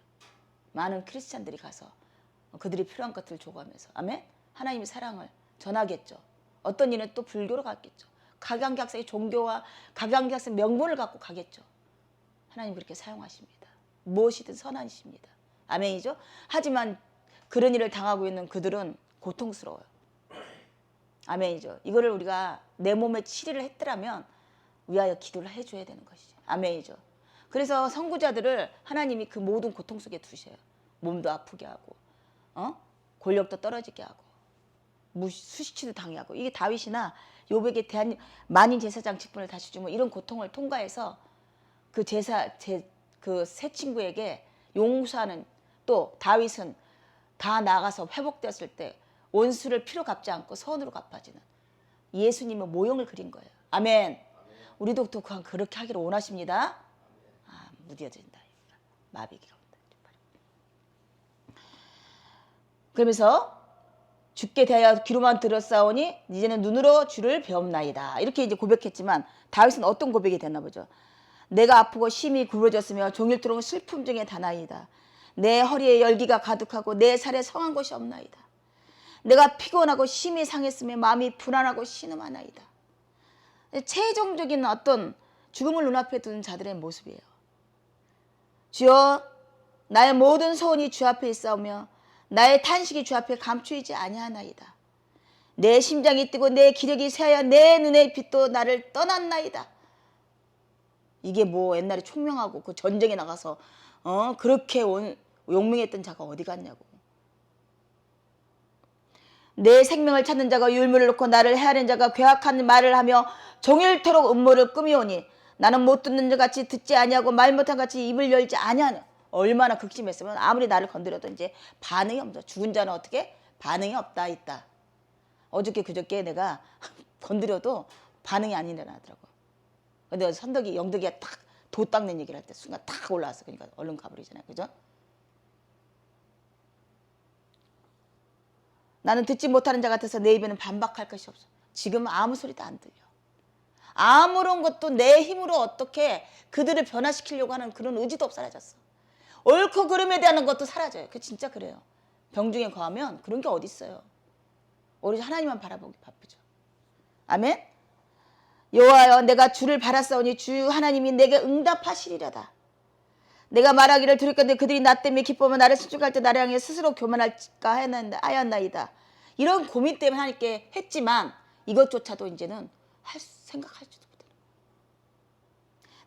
많은 크리스찬들이 가서 그들이 필요한 것들을 조거하면서 아멘? 하나님의 사랑을 전하겠죠. 어떤 이는 또 불교로 갔겠죠. 각양각색의 종교와 각양각색 명분을 갖고 가겠죠. 하나님 그렇게 사용하십니다. 무엇이든 선하십니다. 아멘이죠. 하지만 그런 일을 당하고 있는 그들은 고통스러워요. 아멘이죠. 이거를 우리가 내 몸에 치료를 했더라면 위하여 기도를 해줘야 되는 것이죠. 아멘이죠. 그래서 선구자들을 하나님이 그 모든 고통 속에 두셔요. 몸도 아프게 하고 권력도 떨어지게 하고 수시치도 당하고 이게 다윗이나 욥에게 대한 만인 제사장 직분을 다시 주면 이런 고통을 통과해서 그 세 친구에게 용서하는 또 다윗은 다 나가서 회복되었을 때 원수를 피로 갚지 않고 선으로 갚아지는 예수님의 모형을 그린 거예요. 아멘. 우리도 또 그렇게 하기를 원하십니다. 무뎌진다. 마비기가 온다. 그러면서 주께 대하여 귀로만 들었사오니 이제는 눈으로 주를 배옵나이다. 이렇게 이제 고백했지만 다윗은 어떤 고백이 됐나 보죠. 내가 아프고 심히 굽어졌으며 종일토록 슬픔 중에 다나이다. 내 허리에 열기가 가득하고 내 살에 성한 것이 없나이다. 내가 피곤하고 심히 상했으며 마음이 불안하고 신음하나이다. 최종적인 어떤 죽음을 눈앞에 두는 자들의 모습이에요. 주여 나의 모든 소원이 주 앞에 있사오며 나의 탄식이 주 앞에 감추이지 아니하나이다. 내 심장이 뛰고 내 기력이 쇠하여 내 눈의 빛도 나를 떠났나이다. 이게 뭐 옛날에 총명하고 그 전쟁에 나가서 그렇게 용맹했던 자가 어디 갔냐고. 내 생명을 찾는 자가 율무를 놓고 나를 헤아리는 자가 괴악한 말을 하며 종일토록 음모를 꾸미오니 나는 못 듣는 자 같이 듣지 아니하고 말 못한 같이 입을 열지 아니하는. 얼마나 극심했으면 아무리 나를 건드려도 이제 반응이 없어. 죽은 자는 어떻게? 반응이 없다 있다. 어저께 그저께 내가 건드려도 반응이 안 일어나더라고. 근데 선덕이 영덕이가 딱 도 닦는 얘기를 할 때 순간 딱 올라왔어. 그러니까 얼른 가버리잖아요. 그죠? 나는 듣지 못하는 자 같아서 내 입에는 반박할 것이 없어. 지금 아무 소리도 안 들려. 아무런 것도 내 힘으로 어떻게 그들을 변화시키려고 하는 그런 의지도 사라졌어. 옳고 그름에 대한 것도 사라져요. 그 진짜 그래요. 병중에 거하면 그런 게 어디 있어요. 오로지 하나님만 바라보기 바쁘죠. 아멘. 여호와여 내가 주를 바랐사오니 주 하나님이 내게 응답하시리라다. 내가 말하기를 두렵건대 그들이 나 때문에 기뻐하며 나를 신축할 때 나를 향해 스스로 교만할까 하였나이다. 이런 고민 때문에 하나님께 했지만 이것조차도 이제는 생각할지도 못해.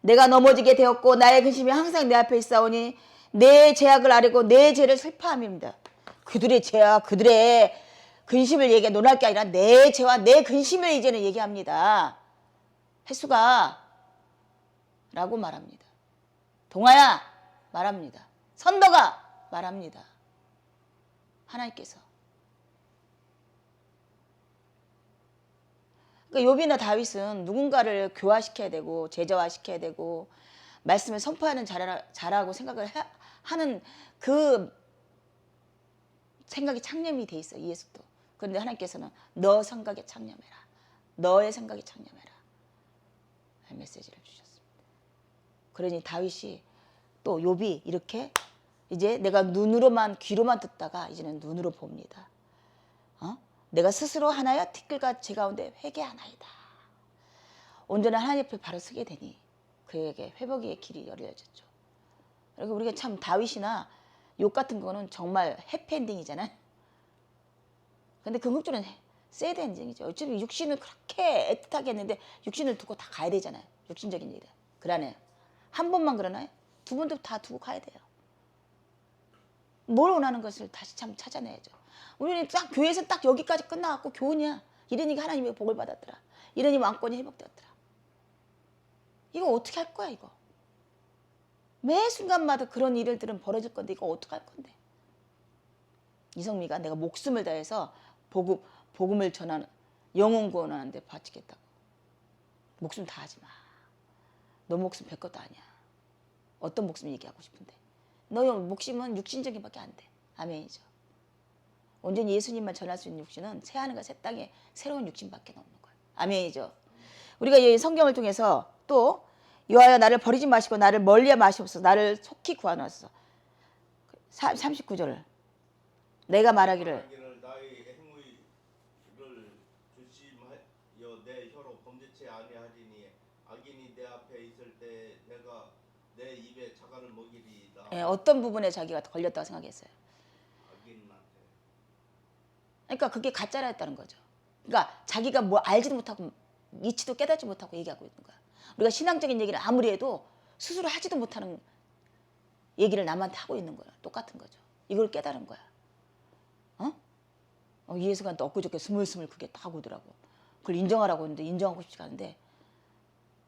내가 넘어지게 되었고 나의 근심이 항상 내 앞에 있사오니 내 죄악을 아뢰고 내 죄를 슬퍼함입니다. 그들의 죄와 그들의 근심을 논할 게 아니라 내 죄와 내 근심을 이제는 얘기합니다. 횟수가 라고 말합니다. 동아야 말합니다. 선덕아 말합니다. 하나님께서. 그러니까 욥이나 다윗은 누군가를 교화시켜야 되고 제자화시켜야 되고 말씀을 선포하는 자라고 생각을 하는 그 생각이 창념이 돼 있어요. 예수도. 그런데 하나님께서는 너 생각에 창념해라. 너의 생각에 창념해라. 메시지를 주셨습니다. 그러니 다윗이 또 욥이 이렇게 이제 내가 눈으로만 귀로만 듣다가 이제는 눈으로 봅니다. 내가 스스로 하나여 티끌과 제 가운데 회개하나이다. 온전한 하나님 앞에 바로 서게 되니 그에게 회복의 길이 열려졌죠. 그리고 우리가 참 다윗이나 욥 같은 거는 정말 해피엔딩이잖아요. 근데 궁극적으로는 새드 엔딩이죠. 어차피 육신을 그렇게 애틋하게 했는데 육신을 두고 다 가야 되잖아요. 육신적인 일이라. 그러네요. 한 번만 그러나요? 두 번도 다 두고 가야 돼요. 뭘 원하는 것을 다시 참 찾아내야죠. 우리는 딱 교회에서 딱 여기까지 끝나갖고 교훈이야. 이러니까 하나님의 복을 받았더라. 이러니 왕권이 회복되었더라. 이거 어떻게 할 거야 이거. 매 순간마다 그런 일들은 벌어질 건데 이거 어떻게 할 건데. 이성미가 내가 목숨을 다해서 복음을 전하는 영혼 구원하는 데 바치겠다고. 목숨 다하지 마. 너 목숨 별 것도 아니야. 어떤 목숨 얘기하고 싶은데. 너의 목숨은 육신적인 밖에 안 돼. 아멘이죠. 온전히 예수님만 전할 수 있는 육신은 새하늘과 새 땅에 새로운 육신밖에 없는 거예요. 아멘이죠. 우리가 이 성경을 통해서 또 여호와여 나를 버리지 마시고 나를 멀리하 마시옵소서. 나를 속히 구하소서. 39절 내가 말하기를 나의 행위를 조심하여 내 혀로 범죄치 아니하리니 악인이 내 앞에 있을 때 내가 내 입에 자갈을 먹이리이다. 어떤 부분에 자기가 걸렸다고 생각했어요. 악인한테. 그러니까 그게 가짜라였다는 거죠. 그러니까 자기가 뭐 알지도 못하고 이치도 깨닫지 못하고 얘기하고 있는 거야. 우리가 신앙적인 얘기를 아무리 해도 스스로 하지도 못하는 얘기를 남한테 하고 있는 거야. 똑같은 거죠. 이걸 깨달은 거야. 예수가 또 엊그저께 스물스물 그게 딱 오더라고. 그걸 인정하라고 했는데 인정하고 싶지가 않은데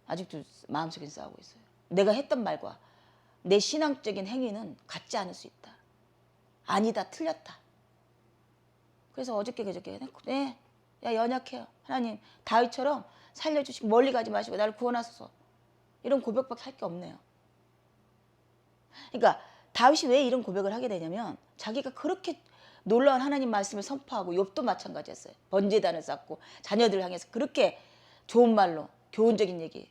아직도 마음속에 싸우고 있어요. 내가 했던 말과 내 신앙적인 행위는 같지 않을 수 있다. 아니다, 틀렸다. 그래서 어저께 그저께 네, 야 연약해요. 하나님 다윗처럼 살려주시고 멀리 가지 마시고 나를 구원하소서. 이런 고백밖에 할 게 없네요. 그러니까 다윗이 왜 이런 고백을 하게 되냐면 자기가 그렇게 놀라운 하나님 말씀을 선포하고 욥도 마찬가지였어요. 번제단을 쌓고 자녀들을 향해서 그렇게 좋은 말로 교훈적인 얘기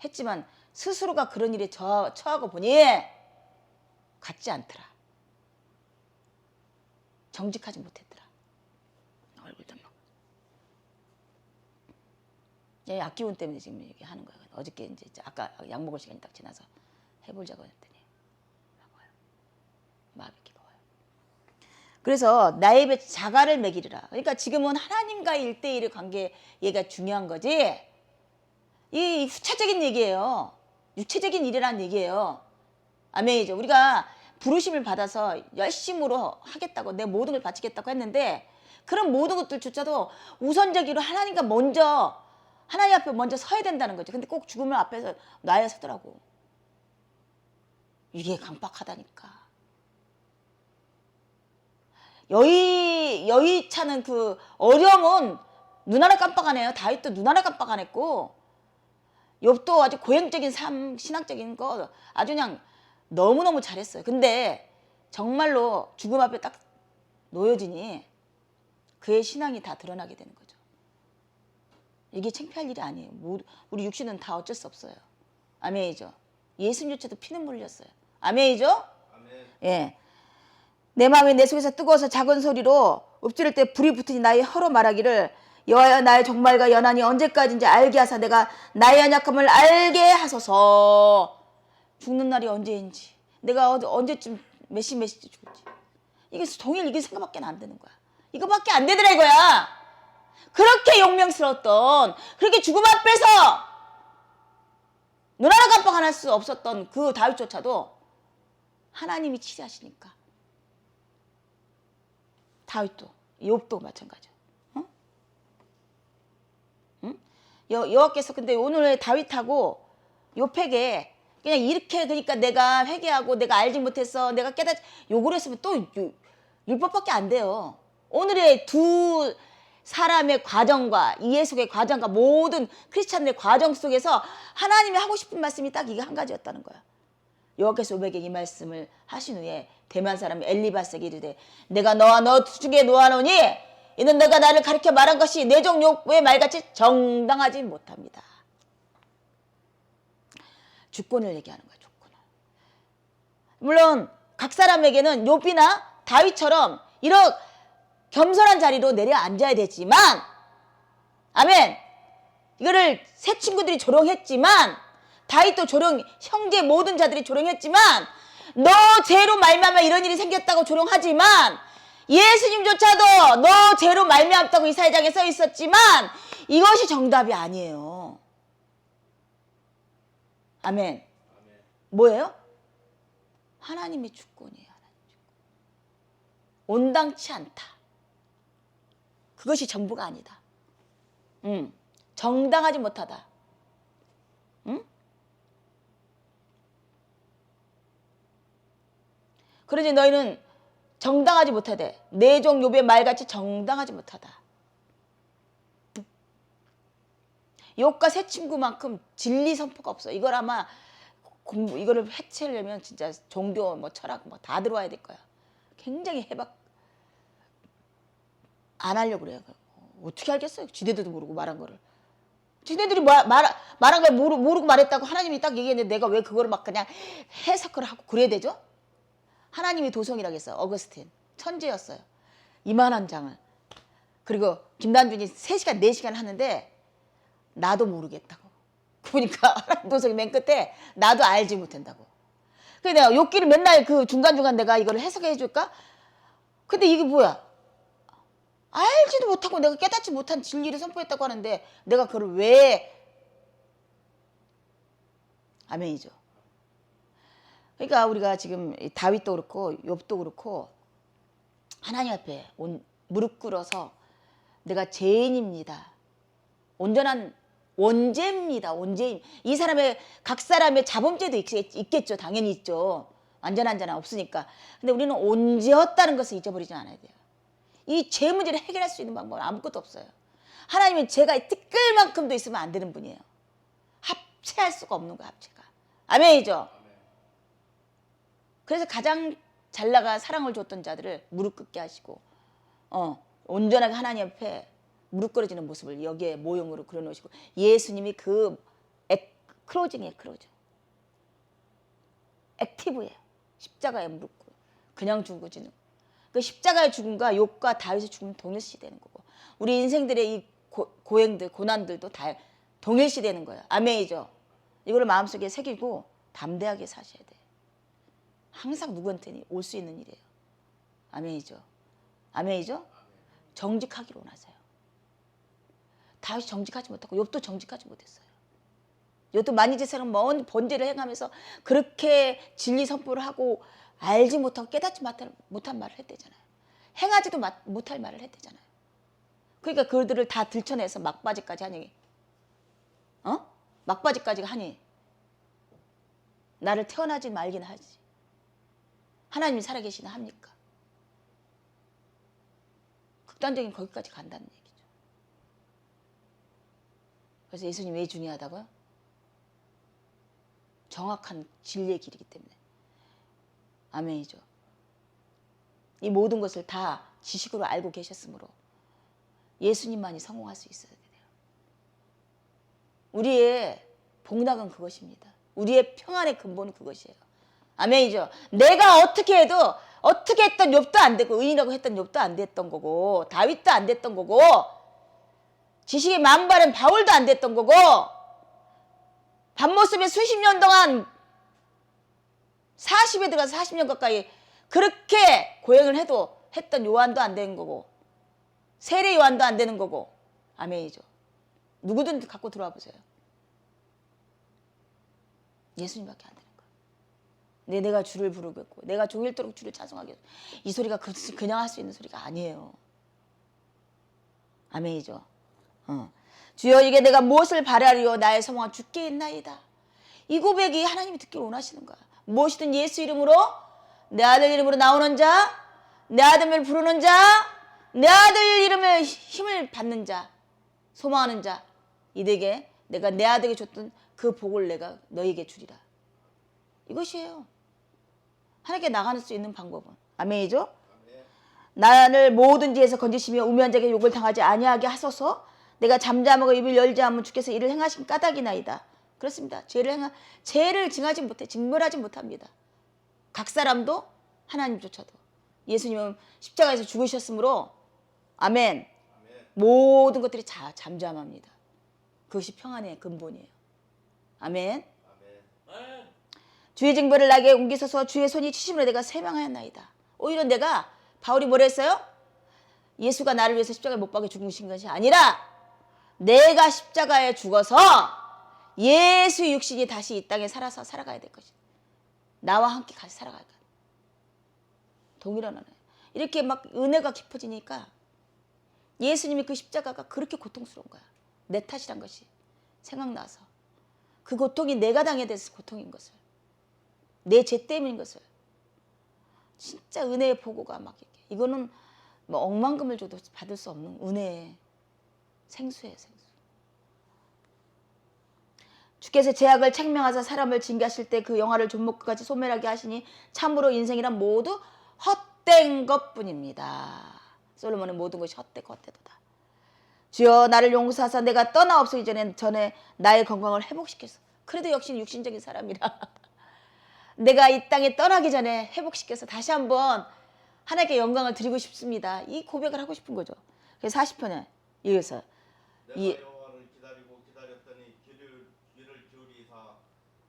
했지만 스스로가 그런 일에 처하고 보니 같지 않더라. 정직하지 못했더라. 얼굴도 막. 악기운 때문에 지금 얘기하는 거야. 어저께 이제 아까 약 먹을 시간이 딱 지나서 해보자고 했더니 마음이 기뻐요. 그래서 나의 배 자가를 먹이리라. 그러니까 지금은 하나님과의 1대1의 관계 얘가 중요한 거지. 이 후차적인 얘기예요. 육체적인 일이란 얘기예요. 아멘이죠. 우리가 부르심을 받아서 열심으로 하겠다고 내 모든 걸 바치겠다고 했는데 그런 모든 것들조차도 우선적으로 하나님과 먼저 하나님 앞에 먼저 서야 된다는 거죠. 근데 꼭 죽음을 앞에서 놔야 서더라고. 이게 강박하다니까. 여의차는 그 어려움은 눈 하나 깜빡 안 해요. 다윗도 눈 하나 깜빡 안 했고 욥도 아주 고행적인 삶, 신앙적인 거 아주 그냥 너무너무 잘했어요. 근데 정말로 죽음 앞에 딱 놓여지니 그의 신앙이 다 드러나게 되는 거죠. 이게 창피할 일이 아니에요. 우리 육신은 다 어쩔 수 없어요. 아멘이죠. 예수님조차도 피눈물 흘렸어요. 아멘이죠. 아멘. 예. 내 마음이 내 속에서 뜨거워서 작은 소리로 엎드릴 때 불이 붙으니 나의 혀로 말하기를 여호와여 나의 종말과 연한이 언제까지인지 알게 하사 내가 나의 연약함을 알게 하소서. 죽는 날이 언제인지 내가 언제쯤 몇 시쯤 죽을지 이게 동일 이게 생각밖에 안 되는 거야. 이거밖에 안 되더라 이거야. 그렇게 용맹스러웠던 그렇게 죽음 앞에서 눈 하나 깜빡 안 할 수 없었던 그 다윗조차도 하나님이 치리하시니까 다윗도 욥도 마찬가지야. 어? 응? 여호와께서 근데 오늘 다윗하고 욥에게 그냥 이렇게 그러니까 내가 회개하고 내가 알지 못해서 내가 깨닫 요구를 했으면 또 율법밖에 안 돼요. 오늘의 두 사람의 과정과 이해 속의 과정과 모든 크리스찬들의 과정 속에서 하나님이 하고 싶은 말씀이 딱 이게 한 가지였다는 거야. 여호와께서 욥에게 이 말씀을 하신 후에 대만 사람 엘리바스에게 이르되 내가 너와 너 중에 놓아놓으니 이는 너가 나를 가르쳐 말한 것이 내 종 욥의 말같이 정당하지 못합니다. 주권을 얘기하는 거야. 주권을. 물론 각 사람에게는 욥이나 다윗처럼 이런 겸손한 자리로 내려앉아야 되지만 아멘. 이거를 새 친구들이 조롱했지만 다윗도 조롱 형제 모든 자들이 조롱했지만 너 죄로 말미암아 이런 일이 생겼다고 조롱하지만 예수님조차도 너 죄로 말미암다고 이사야장에 써 있었지만 이것이 정답이 아니에요. 아멘. 뭐예요? 하나님의 주권이에요. 하나님의 주권. 온당치 않다. 그것이 전부가 아니다. 정당하지 못하다. 응? 그러지 너희는 정당하지 못하되 내 종 욥의 말같이 정당하지 못하다. 욥과 새 친구만큼 진리 선포가 없어. 이걸 아마 이거를 해체하려면 진짜 종교 뭐 철학 뭐 다 들어와야 될 거야. 굉장히 해박 안 하려고 그래요. 어떻게 알겠어요? 지네들도 모르고 말한 거를. 지네들이 말한 걸 모르고 말했다고 하나님이 딱 얘기했는데 내가 왜 그거를 막 그냥 해석을 하고 그래야 되죠? 하나님이 도성이라고 했어요. 어거스틴. 천재였어요. 이만한 장을. 그리고 김단준이 3시간 4시간 하는데 나도 모르겠다고. 보니까 하나님 도성이 맨 끝에 나도 알지 못한다고. 그래서 내가 욥기를 맨날 그 중간중간 내가 이걸 해석해 줄까? 근데 이게 뭐야? 알지도 못하고 내가 깨닫지 못한 진리를 선포했다고 하는데 내가 그걸 왜 아멘이죠. 그러니까 우리가 지금 다윗도 그렇고 욥도 그렇고 하나님 앞에 무릎 꿇어서 내가 죄인입니다. 온전한 원죄입니다. 원죄인. 이 사람의 각 사람의 자범죄도 있겠죠. 당연히 있죠. 완전한 자는 없으니까. 근데 우리는 온죄였다는 것을 잊어버리지 않아야 돼요. 이 죄 문제를 해결할 수 있는 방법은 아무것도 없어요. 하나님은 죄가 티끌만큼도 있으면 안 되는 분이에요. 합체할 수가 없는 거야. 합체가. 아멘이죠. 그래서 가장 잘 나가 사랑을 줬던 자들을 무릎 꿇게 하시고 온전하게 하나님 앞에 무릎 꿇어지는 모습을 여기에 모형으로 그려놓으시고 예수님이 그 클로징이에요. 클로징. 액티브예요. 십자가에 무릎 꿇어. 그냥 죽어지는 그 십자가의 죽음과 욥과 다윗의 죽음은 동일시되는 거고 우리 인생들의 이 고행들 고난들도 다 동일시되는 거예요. 아멘이죠. 이거를 마음속에 새기고 담대하게 사셔야 돼요. 항상 누구한테는 올 수 있는 일이에요. 아멘이죠. 아멘이죠? 정직하기를 원하세요. 다윗이 정직하지 못하고 욥도 정직하지 못했어요. 욥도 만이제처럼 먼 번제를 행하면서 그렇게 진리 선포를 하고 알지 못하고 깨닫지 못한 말을 했대잖아요. 행하지도 못할 말을 했대잖아요. 그러니까 그들을 다 들춰내서 막바지까지 하니, 막바지까지 하니 나를 태어나지 말긴 하지. 하나님이 살아계시나 합니까? 극단적인 거기까지 간다는 얘기죠. 그래서 예수님 왜 중요하다고요? 정확한 진리의 길이기 때문에. 아멘이죠. 이 모든 것을 다 지식으로 알고 계셨으므로 예수님만이 성공할 수 있어야 돼요. 우리의 복락은 그것입니다. 우리의 평안의 근본은 그것이에요. 아멘이죠. 내가 어떻게 해도 어떻게 했던 욥도 안 되고 의인이라고 했던 욥도 안 됐던 거고 다윗도 안 됐던 거고 지식이 만발한 바울도 안 됐던 거고 밤모습에 수십 년 동안 40에 들어가서 40년 가까이 그렇게 고행을 해도 했던 요한도 안 되는 거고 세례 요한도 안 되는 거고 아멘이죠. 누구든 갖고 들어와 보세요. 예수님밖에 안 되는 거예요. 내가 주를 부르겠고 내가 종일토록 주를 찬송하겠고 이 소리가 그냥 할 수 있는 소리가 아니에요. 아멘이죠. 주여 이게 내가 무엇을 바라리요 나의 소망은 주께 있나이다. 이 고백이 하나님이 듣기를 원하시는 거야. 무엇이든 예수 이름으로 내 아들 이름으로 나오는 자, 내 아들을 부르는 자, 내 아들 이름을 힘을 받는 자, 소망하는 자 이들에게 내가 내 아들에게 줬던 그 복을 내가 너에게 주리라. 이것이에요. 하나님께 나가는 수 있는 방법은. 아멘이죠? 나를 모든 죄에서 건지시며 우매한 자에게 욕을 당하지 아니하게 하소서. 내가 잠잠하고 입을 열지 않으면 주께서 이를 행하신 까닭이나이다. 그렇습니다. 죄를 징벌하지 못합니다. 각 사람도 하나님조차도. 예수님은 십자가에서 죽으셨으므로 아멘. 모든 것들이 잠잠합니다. 그것이 평안의 근본이에요. 아멘. 주의 징벌을 나에게 옮기소서. 주의 손이 치심으로 내가 세명하였나이다. 오히려 내가 바울이 뭐라 했어요? 예수가 나를 위해서 십자가에 못 박혀 죽으신 것이 아니라 내가 십자가에 죽어서 예수의 육신이 다시 이 땅에 살아서 살아가야 될 것이다. 나와 함께 같이 살아갈 거야. 동일한 언어예요. 이렇게 막 은혜가 깊어지니까 예수님이 그 십자가가 그렇게 고통스러운 거야. 내 탓이란 것이 생각나서 그 고통이 내가 당해야 될 고통인 것을 내 죄 때문인 것을 진짜 은혜의 보고가 막 이렇게 이거는 뭐 억만금을 줘도 받을 수 없는 은혜의 생수예요. 생수. 주께서 죄악을 책명하사 사람을 징계하실 때 그 영화를 존목까지 소멸하게 하시니 참으로 인생이란 모두 헛된 것뿐입니다. 솔로몬은 모든 것이 헛되도다. 주여 나를 용서하사 내가 떠나없기 전에 나의 건강을 회복시켰어. 그래도 역시 육신적인 사람이라 내가 이 땅에 떠나기 전에 회복시켜서 다시 한번 하나님께 영광을 드리고 싶습니다. 이 고백을 하고 싶은 거죠. 그래서 40편에 이어서 내가 여호와를 기다리고 기다렸더니 귀를 기울이사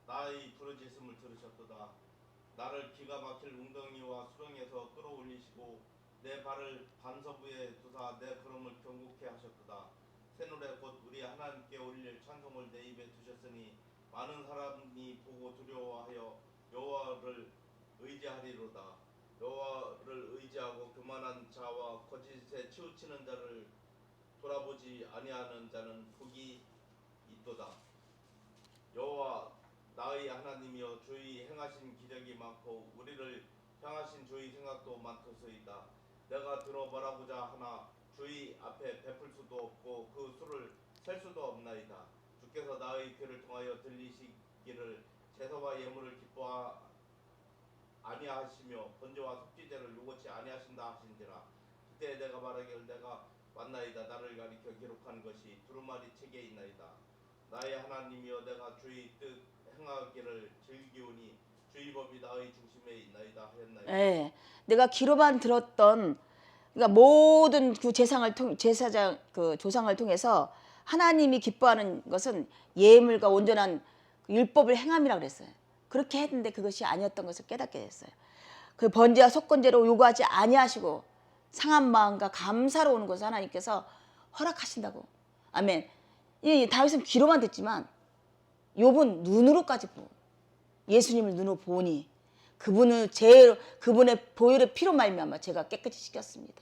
나의 부르짖음을 들으셨도다. 나를 기가 막힐 웅덩이와 수렁에서 끌어올리시고 내 발을 반석위에 두사 내 걸음을 견고케 하셨도다. 새노래 곧 우리 하나님께 올릴 찬송을 내 입에 두셨으니 많은 사람이 보고 두려워하여 여호와를 의지하리로다. 여호와를 의지하고 교만한 자와 거짓에 치우치는 자를 돌아보지 아니하는 자는 복이 있도다. 여호와 나의 하나님이여 주의 행하신 기적이 많고 우리를 향하신 주의 생각도 많도소이다. 내가 들어보라고자 하나 주의 앞에 베풀 수도 없고 그 수를 셀 수도 없나이다. 주께서 나의 귀를 통하여 들리시기를 제사와 예물을 기뻐 아니하시며 번제와 속죄제를 요구치 아니하신다 하신지라. 그때 내가 말하기를 내가 왔나이다. 나를 가리켜 기록한 것이 두루마리 책에 있나이다. 나의 하나님이여 내가 주의 뜻 행하기를 즐기오니 주의 법이 나의 중심에 있나이다 하였나이다. 네, 내가 귀로만 들었던 그러니까 모든 그 조상을 통해서 하나님이 기뻐하는 것은 예물과 온전한 율법을 행함이라고 그랬어요. 그렇게 했는데 그것이 아니었던 것을 깨닫게 됐어요. 그 번제와 속건제로 요구하지 아니하시고 상한 마음과 감사로 오는 것을 하나님께서 허락하신다고. 아멘. 이 다윗은 귀로만 듣지만 욥은 눈으로까지 보고 예수님을 눈으로 보니 그분의 보혈의 피로 말미암아 제가 깨끗이 씻겼습니다.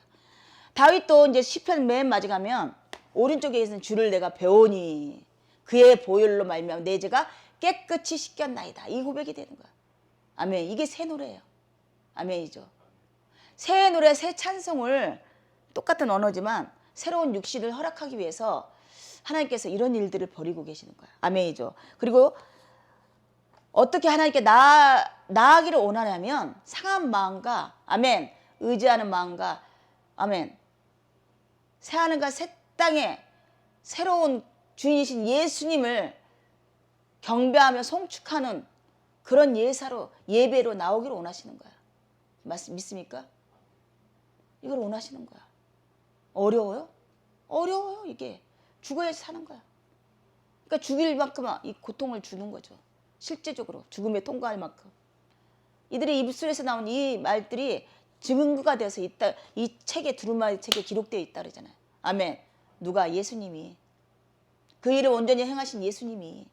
다윗도 이제 시편 맨 마지 가면 오른쪽에 있는 주를 내가 배우니 그의 보혈로 말미암아 내 죄가 깨끗이 씻겼나이다. 이 고백이 되는 거야. 아멘. 이게 새 노래예요. 아멘이죠. 새 노래, 새 찬송을 똑같은 언어지만 새로운 육신을 허락하기 위해서 하나님께서 이런 일들을 벌이고 계시는 거야. 아멘이죠. 그리고 어떻게 하나님께 나아가기를 원하냐면 상한 마음과 아멘 의지하는 마음과 아멘 새하늘과 새 땅에 새로운 주인이신 예수님을 경배하며 송축하는 그런 예배로 나오기를 원하시는 거야. 믿습니까? 이걸 원하시는 거야. 어려워요? 어려워요. 이게 죽어야지 사는 거야. 그러니까 죽일 만큼 이 고통을 주는 거죠. 실제적으로 죽음에 통과할 만큼. 이들의 입술에서 나온 이 말들이 증거가 되어서 있다. 이 책에 두루마리 책에 기록되어 있다 그러잖아요. 아멘. 누가? 예수님이. 그 일을 온전히 행하신 예수님이.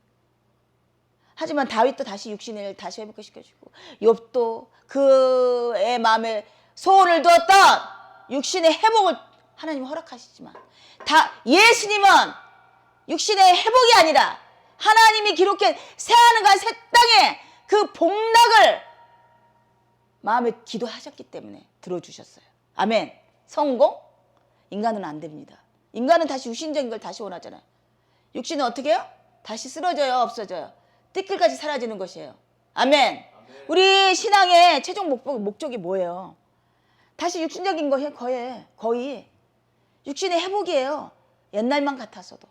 하지만 다윗도 다시 육신을 다시 회복시켜주고 욥도 그의 마음에 소원을 두었던 육신의 회복을 하나님 허락하시지만 예수님은 육신의 회복이 아니라 하나님이 기록해 새하늘과 새 땅에 그 복락을 마음에 기도하셨기 때문에 들어주셨어요. 아멘. 성공? 인간은 안 됩니다. 인간은 다시 육신적인 걸 다시 원하잖아요. 육신은 어떻게 해요? 다시 쓰러져요? 없어져요? 띠끌같이 사라지는 것이에요. 아멘. 우리 신앙의 최종 목적이 뭐예요? 다시 육신적인 거의 육신의 회복이에요. 옛날만 같았어도.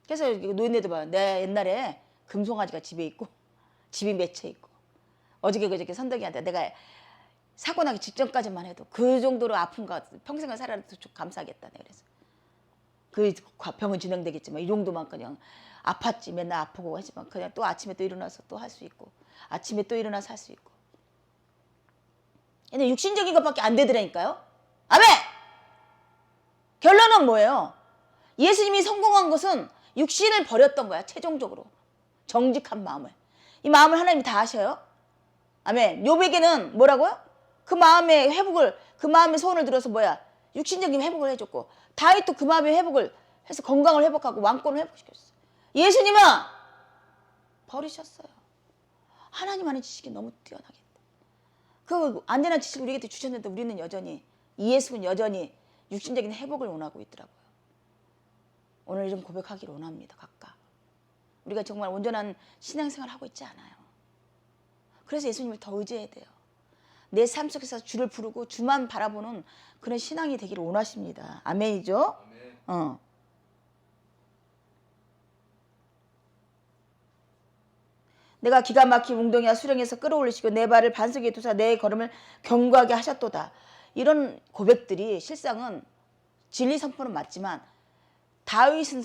그래서 노인네들 봐요. 내 옛날에 금송아지가 집에 있고 집이 맺혀 있고 어저께 그저께 선덕이한테 내가 사고 나기 직전까지만 해도 그 정도로 아픈가 평생을 살아도 좀 감사하겠다. 그래서 그 병은 진행되겠지만 이 정도만 그냥 아팠지. 맨날 아프고 하지만 그냥 또 아침에 또 일어나서 또 할 수 있고 아침에 또 일어나서 할 수 있고. 근데 육신적인 것밖에 안 되더라니까요. 아멘! 결론은 뭐예요? 예수님이 성공한 것은 육신을 버렸던 거야. 최종적으로. 정직한 마음을. 이 마음을 하나님이 다 아셔요. 아멘. 욥에게는 뭐라고요? 그 마음의 회복을 그 마음의 소원을 들어서 육신적인 회복을 해줬고 다윗도 그 마음의 회복을 해서 건강을 회복하고 왕권을 회복시켰어요. 예수님은 버리셨어요. 하나님 아는 지식이 너무 뛰어나겠다. 그 안전한 지식을 우리에게 주셨는데 우리는 여전히 예수는 여전히 육신적인 회복을 원하고 있더라고요. 오늘 이런 고백하기를 원합니다. 각각. 우리가 정말 온전한 신앙생활을 하고 있지 않아요. 그래서 예수님을 더 의지해야 돼요. 내 삶 속에서 주를 부르고 주만 바라보는 그런 신앙이 되기를 원하십니다. 아멘이죠? 아멘. 내가 기가 막힌 웅덩이와 수령에서 끌어올리시고 내 발을 반석 위에 두사 내 걸음을 견고하게 하셨도다. 이런 고백들이 실상은 진리 선포는 맞지만 다윗은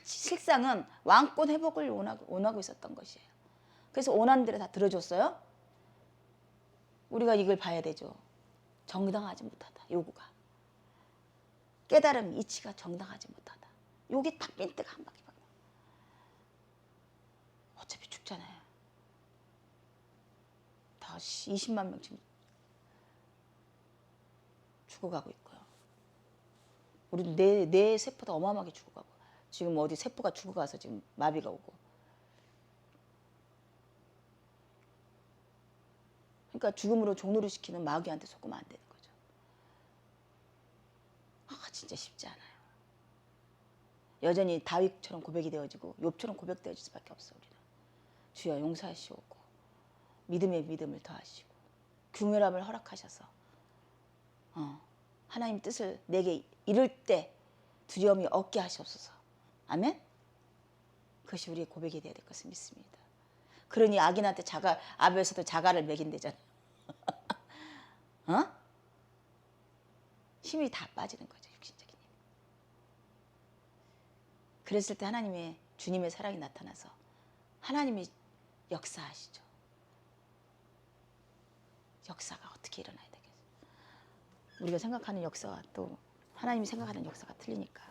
실상은 왕권 회복을 원하고 있었던 것이에요. 그래서 원하는 대로 다 들어줬어요. 우리가 이걸 봐야 되죠. 정당하지 못하다. 요구가. 깨달음, 이치가 정당하지 못하다. 요게 딱 멘트가 한 바퀴 박혀. 어차피 죽잖아요. 다 20만 명 지금 죽어가고 있고요. 우리 내 세포도 어마어마하게 죽어가고 지금 어디 세포가 죽어가서 지금 마비가 오고. 그러니까 죽음으로 종노릇 시키는 마귀한테 속으면 안 되는 거죠. 진짜 쉽지 않아요. 여전히 다윗처럼 고백이 되어지고 욥처럼 고백되어질 수밖에 없어. 우리는 주여 용서하시오고 믿음의 믿음을 더하시고 긍휼함을 허락하셔서 하나님 뜻을 내게 이룰 때 두려움이 없게 하시옵소서. 아멘. 그것이 우리의 고백이 되어야 될 것을 믿습니다. 그러니 악인한테 아벨에서도 자가를 먹인대잖아요. 힘이 다 빠지는 거죠. 육신적인 힘. 그랬을 때 하나님의 주님의 사랑이 나타나서 하나님이 역사하시죠. 역사가 어떻게 일어나야 되겠어요? 우리가 생각하는 역사와 또 하나님이 생각하는 역사가 틀리니까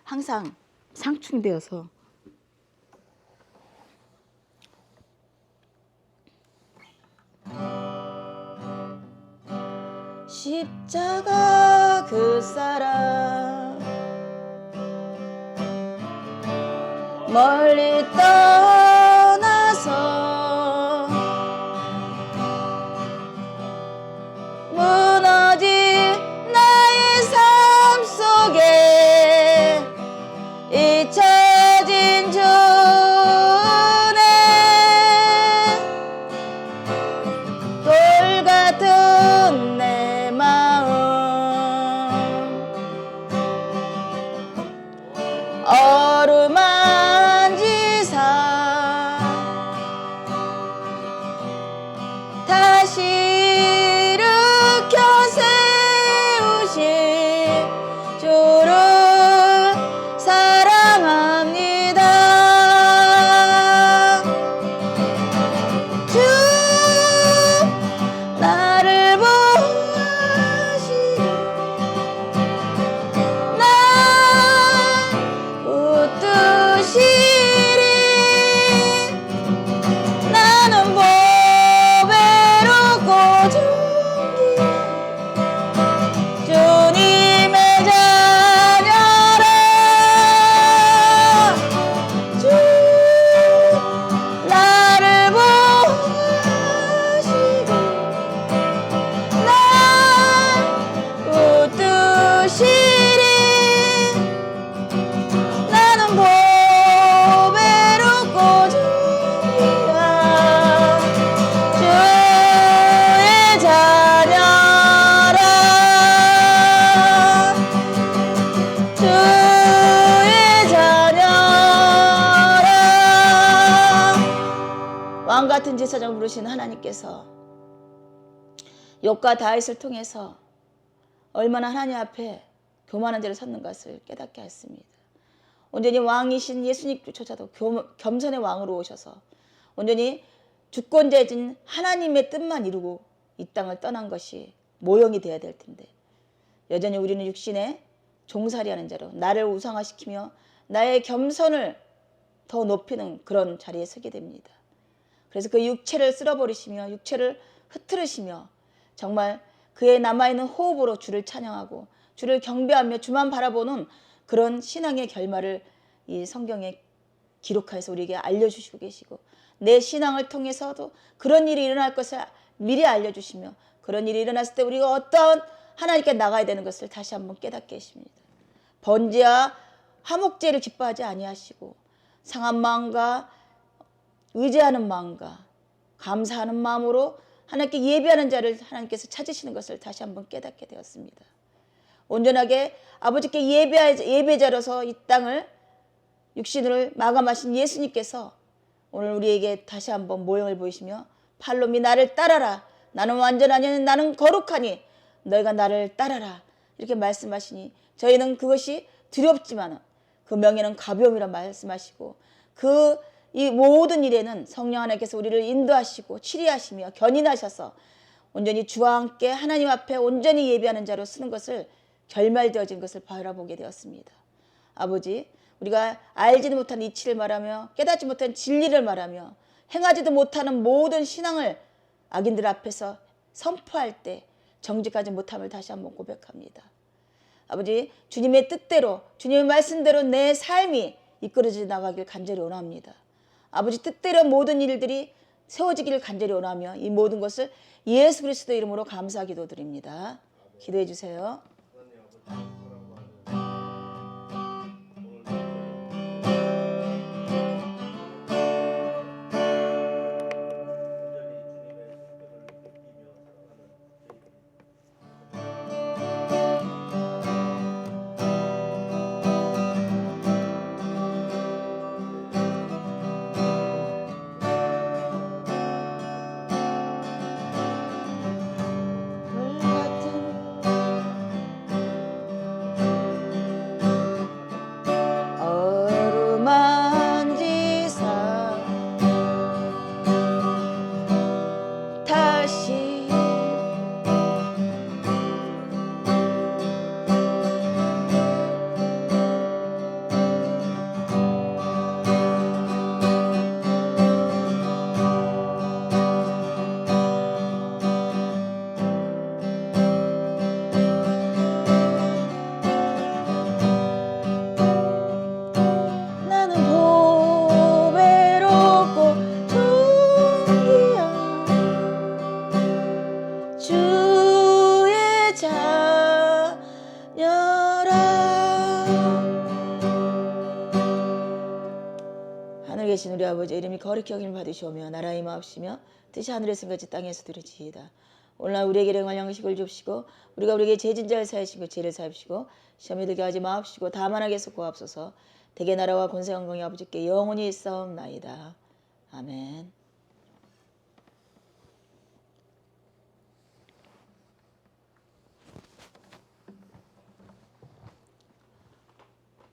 항상 상충되어서 십자가 그 사랑 멀리 떠나서 무너진 나의 삶 속에 잊혀진 주네 돌 같은 내 마음 어루만지사 다시 일으켜 세우신 주를 사랑합니다. 주 나를 보호하시니 날 붙드시리 나는 보배롭고 존귀 주님의 자녀라 주 나를 보호하시고 날 붙드시리 나는 보배롭고 존귀야 주의 자녀라 주의 자녀라 왕같은 제사장 부르신 하나님께서 욥과 다윗을 통해서 얼마나 하나님 앞에 교만한 자를 섰는 것을 깨닫게 했습니다. 온전히 왕이신 예수님조차도 겸손의 왕으로 오셔서 온전히 주권자이신 하나님의 뜻만 이루고 이 땅을 떠난 것이 모형이 되어야 될 텐데 여전히 우리는 육신에 종살이하는 자로 나를 우상화시키며 나의 겸손을 더 높이는 그런 자리에 서게 됩니다. 그래서 그 육체를 쓸어버리시며 육체를 흐트르시며 정말 그의 남아있는 호흡으로 주를 찬양하고 주를 경배하며 주만 바라보는 그런 신앙의 결말을 이 성경에 기록해서 우리에게 알려주시고 계시고 내 신앙을 통해서도 그런 일이 일어날 것을 미리 알려주시며 그런 일이 일어났을 때 우리가 어떤 하나님께 나가야 되는 것을 다시 한번 깨닫게 하십니다. 번제와 화목제를 기뻐하지 아니하시고 상한 마음과 의지하는 마음과 감사하는 마음으로 하나님께 예배하는 자를 하나님께서 찾으시는 것을 다시 한번 깨닫게 되었습니다. 온전하게 아버지께 예배자로서 이 땅을 육신을 마감하신 예수님께서 오늘 우리에게 다시 한번 모형을 보이시며 팔로미 나를 따라라 나는 완전하니 나는 거룩하니 너희가 나를 따라라 이렇게 말씀하시니 저희는 그것이 두렵지만 그 명예는 가벼움이라 말씀하시고 그 이 모든 일에는 성령 하나님께서 우리를 인도하시고 치리하시며 견인하셔서 온전히 주와 함께 하나님 앞에 온전히 예배하는 자로 쓰는 것을 결말되어진 것을 바라보게 되었습니다. 아버지 우리가 알지도 못한 이치를 말하며 깨닫지 못한 진리를 말하며 행하지도 못하는 모든 신앙을 악인들 앞에서 선포할 때 정직하지 못함을 다시 한번 고백합니다. 아버지 주님의 뜻대로 주님의 말씀대로 내 삶이 이끌어져 나가길 간절히 원합니다. 아버지 뜻대로 모든 일들이 세워지기를 간절히 원하며 이 모든 것을 예수 그리스도 이름으로 감사 기도드립니다. 기도해 주세요. 하늘에 계신 우리 아버지 이름이 거룩히 여김을 받으시오며 나라의 마옵시며 뜻이 하늘에서 같이 땅에서 들으지이다. 오늘날 우리에게 일용할 양식을 줍시고 우리가 우리에게 죄진 자를 사하시고 죄를 사하시고 시험에 들게 하지 마옵시고 다만 악에서 구하옵소서. 대개 나라와 권세 영광이 아버지께 영원히 있사옵나이다. 아멘.